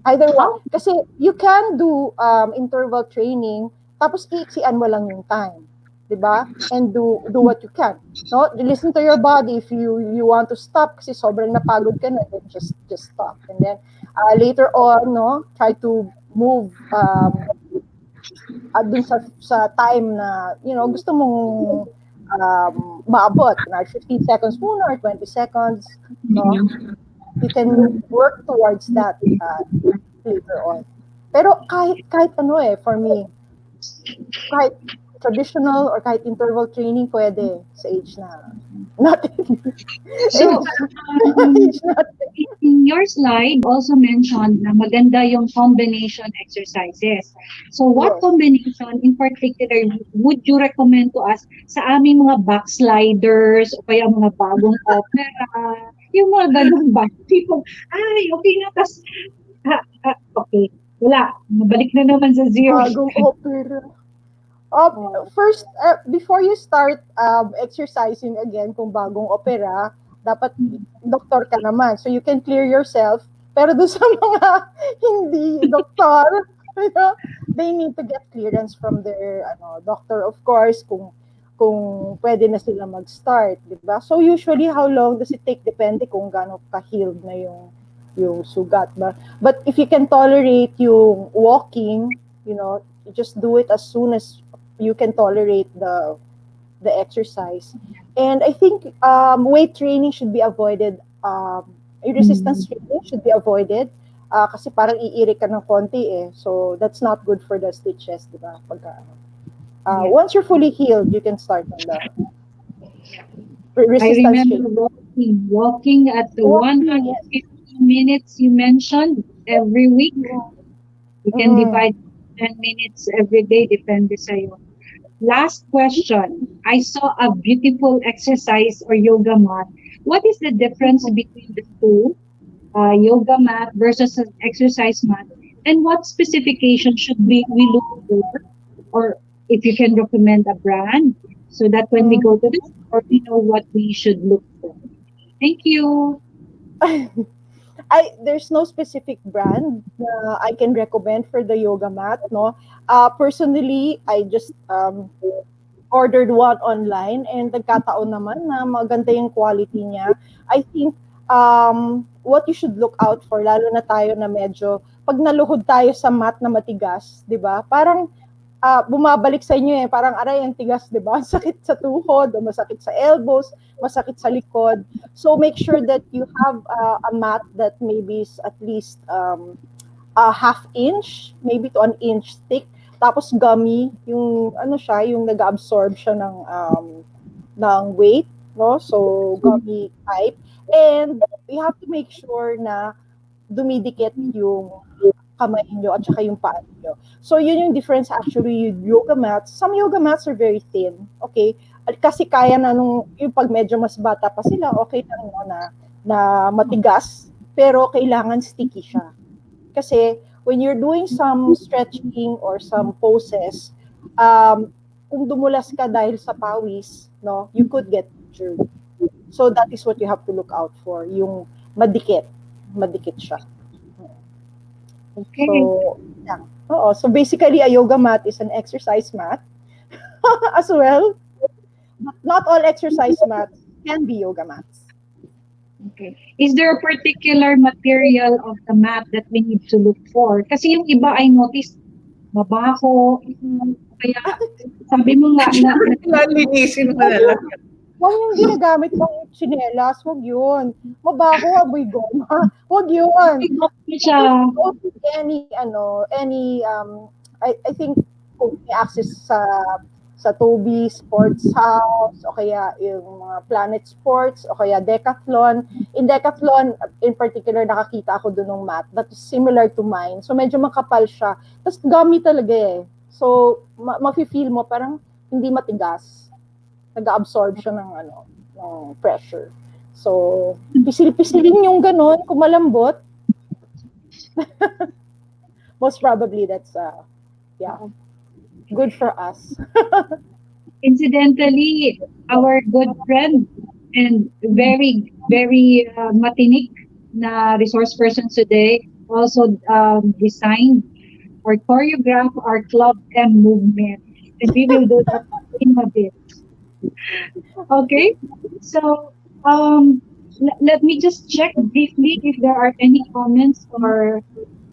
Either one. Kasi you can do interval training, tapos iiksian mo lang yung time. Diba? And do what you can. No? Listen to your body. If you want to stop kasi sobrang napagod ka na, then just stop. And then later on, try to move dun sa time na, gusto mong maabot. Na 15 seconds muna or 20 seconds. No? You can work towards that later on. Pero kahit for me, kahit traditional or kahit interval training pwede sa age na natin. So, Age natin. in your slide, also mentioned na maganda yung combination exercises. So, what Yes. combination in particular would you recommend to us sa aming mga backsliders o kaya mga bagong opera? Yung mga ganun ba? Tipo, ay, okay na, tas, okay, wala, mabalik na naman sa zero. Bagong opera. First, before you start exercising again, kung bagong opera, dapat doktor ka naman. So you can clear yourself. Pero doon sa mga hindi doktor, they need to get clearance from their doctor, of course, kung pwede na sila mag-start, di ba? So usually, how long does it take? Depende kung gaano ka-healed na yung sugat. But if you can tolerate yung walking, you just do it as soon as you can tolerate the exercise. And I think weight training should be avoided. Resistance training should be avoided. Kasi parang iiri ka ng konti eh. So that's not good for the stitches, di ba? Once you're fully healed, you can start on the I resistance remember training. walking at the Walking, 150 minutes you mentioned every week. You can divide 10 minutes every day, depende sa'yo. Last question. I saw a beautiful exercise or yoga mat. What is the difference between the two, yoga mat versus an exercise mat? And what specification should we look for? Or if you can recommend a brand so that when we go to the store, we know what we should look for. Thank you. There's no specific brand na I can recommend for the yoga mat, no. Personally, I just ordered one online and nagkataon naman na maganda yung quality niya. I think what you should look out for, lalo na tayo na medyo, pag naluhod tayo sa mat na matigas, di ba? Parang bumabalik sa inyo eh, parang aray ang tigas, di ba? Sakit sa tuhod, o masakit sa elbows, masakit sa likod. So make sure that you have a mat that maybe is at least a half inch, maybe to an inch thick. Tapos gummy, yung ano siya, yung nag-absorb siya ng weight, no? So gummy type. And you have to make sure na dumidikit yung kamay nyo at saka yung paa nyo. So yun yung difference actually yung yoga mats. Some yoga mats are very thin, okay? Kasi kaya na yung pag medyo mas bata pa sila, okay lang no, na matigas, pero kailangan sticky siya. Kasi when you're doing some stretching or some poses, kung dumulas ka dahil sa pawis, no, you could get injured. So that is what you have to look out for, yung madikit siya. Okay. So, yeah. So basically a yoga mat is an exercise mat as well. But not all exercise mats can be yoga mats. Okay. Is there a particular material of the mat that we need to look for? Kasi yung iba I noticed mabaho, kaya sabi mo nga na Lalinisin mo na lang. Huwag yung ginagamit mong tsinelas, huwag yun. Mabaho, amoy goma. Huwag yun. siya. I think kung may access sa Toby Sports House o kaya yung mga Planet Sports o kaya Decathlon. In Decathlon, in particular, nakakita ako doon ng mat that is similar to mine. So medyo makapal siya. Tapos gummy talaga eh. So mafe-feel mo parang hindi matigas. Nag-absorb siya ng pressure. So pisil-pisilin yung ganun kung malambot. Most probably that's good for us. Incidentally, our good friend and very, very matinik na resource person today also designed or choreographed our Club M movement. And we will do that in a bit. Okay, so let me just check briefly if there are any comments or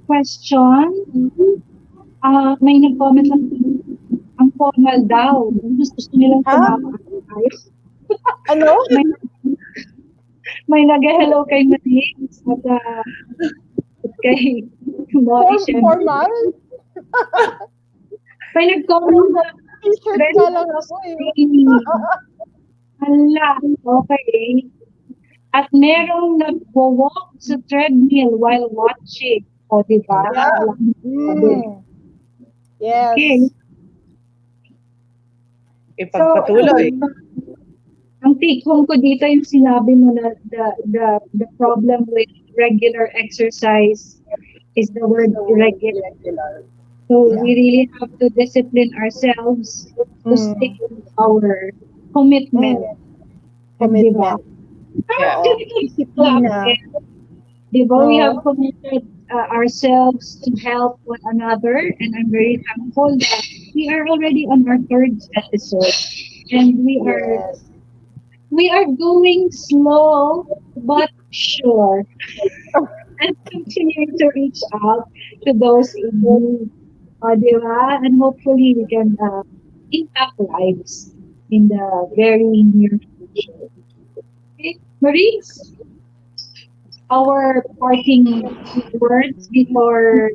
questions. May nag-comment lang, ang formal daw. Gusto nilang kumakain. Ano? may nag-hello kay Marie at kay Molly. Formal? May nag-comment na T-shirt na lang ako eh. Hala, okay. At merong nag-walk sa treadmill while watching. O, diba? Yeah. Yes. Okay. Ipagpatuloy. So, ang take home ko dito yung sinabi mo na the problem with regular exercise is the word regular. So we really have to discipline ourselves to stick with our commitment. Commitment. Diba? Disciplina. Diba? We have committed ourselves to help one another, and I'm very thankful that we are already on our third episode, and we are going slow but sure, and continuing to reach out to those in need, diba? And hopefully we can impact lives in the very near future. Okay, Maurice? Our parting words before,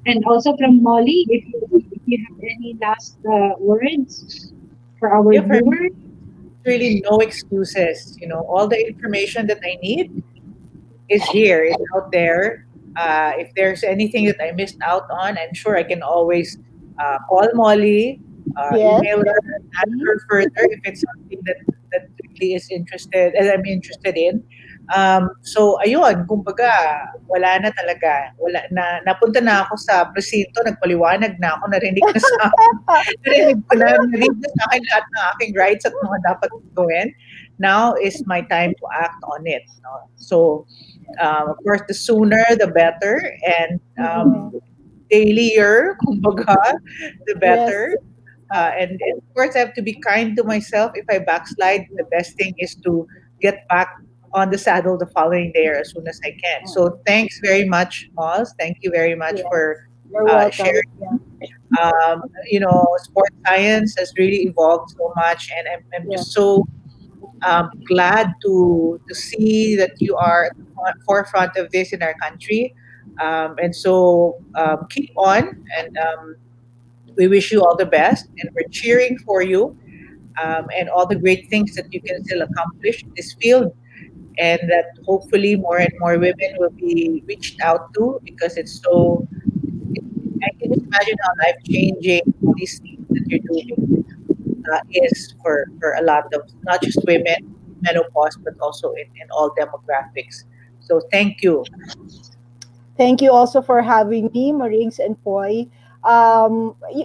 and also from Molly, if you have any last words for our viewers. Really no excuses. All the information that I need is here. It's out there. If there's anything that I missed out on, I'm sure I can always call Molly, email her, and ask her further if it's something that really is interested, and I'm interested in. So ayun, kumbaga, wala na talaga. Napunta na ako sa presinto, nagpaliwanag na ako, narinig na sa akin lahat ng aking rights at mga dapat gawin. Now is my time to act on it. No? So, of course, the sooner, the better. And dailier, kumbaga, the better. Yes. And of course, I have to be kind to myself. If I backslide, the best thing is to get back on the saddle the following day or as soon as I can. So thanks very much, Malls. Thank you very much Yes, for you're welcome. sharing. Yeah, Sports science has really evolved so much, and I'm yeah. just so glad to see that you are at the forefront of this in our country. And so keep on, and we wish you all the best, and we're cheering for you and all the great things that you can still accomplish in this field, and that hopefully more and more women will be reached out to because it's so. I can just imagine how life changing all these things that you're doing is for a lot of not just women menopause but also in all demographics. So thank you. Thank you also for having me, Mariggs and Poi.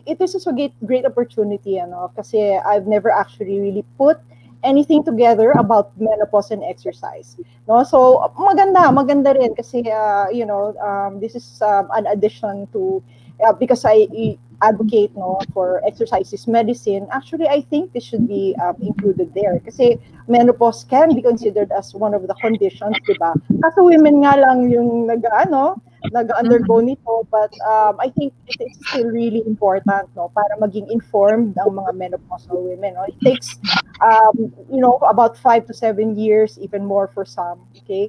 It is also a great opportunity, kasi I've never actually really put anything together about menopause and exercise. No? So, maganda rin kasi, this is an addition to, because I advocate for exercise is medicine. Actually, I think this should be included there kasi menopause can be considered as one of the conditions, di ba? Kaso women nga lang yung nag-undergo Mhm. nito, but I think it's still really important, no, para maging informed ang mga menopausal women, no. It takes about 5 to 7 years, even more for some, okay?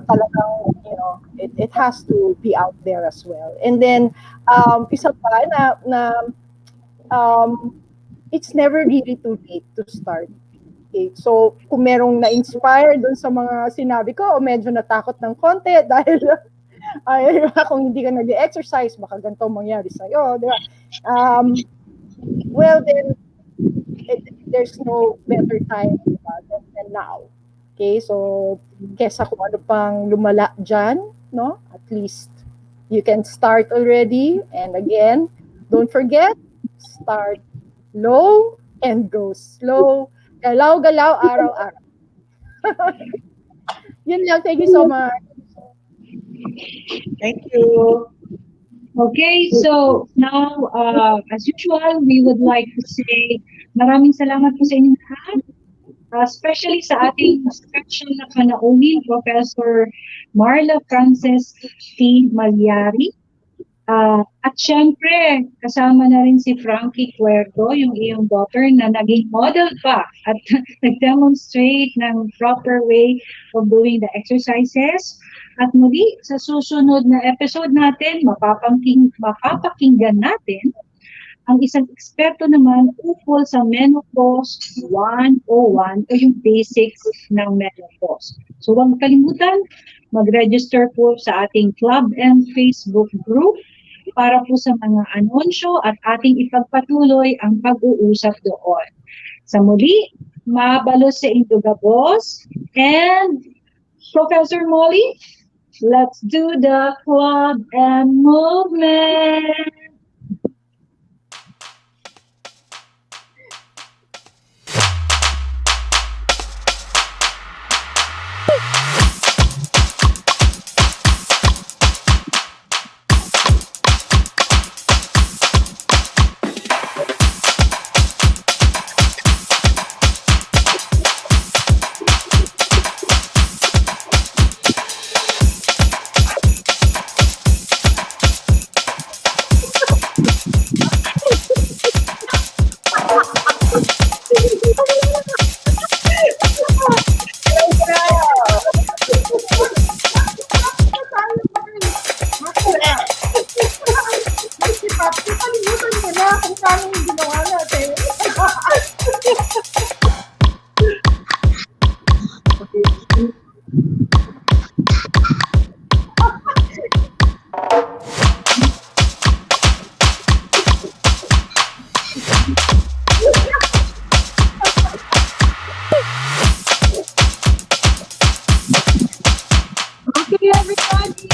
Talagang, it has to be out there as well. And then isa pa na um, it's never really too late to start. Okay, so kung merong na-inspire dun sa mga sinabi ko o medyo natakot ng konti dahil ay, kung hindi ka nag-exercise, baka ganito mangyari sa'yo, di ba? Well, then, there's no better time, di ba, than now. Okay, so, kesa kung ano pang lumala dyan, no? At least, you can start already. And again, don't forget, start low and go slow. Galaw-galaw, araw-araw. Yun lang. Thank you so much. Thank you. Okay, so now, as usual, we would like to say maraming salamat po sa inyong lahat, especially sa ating special na panauhin, Professor Marla Frances T. Mallari. At syempre, kasama na rin si Frankie Cuerdo, yung iyong daughter na naging model pa at nag-demonstrate ng proper way of doing the exercises. At muli, sa susunod na episode natin, mapapakinggan natin ang isang eksperto naman ukol sa Menopause 101 o yung basics ng menopause. So huwag kalimutan, mag-register po sa ating Club and Facebook group para po sa mga anunsyo at ating ipagpatuloy ang pag-uusap doon. Sa muli, mabalos sa Indugabos and Professor Molly, let's do the club and movement. Kalimutan ko na kung paano yung ginawa natin. Okay, everybody.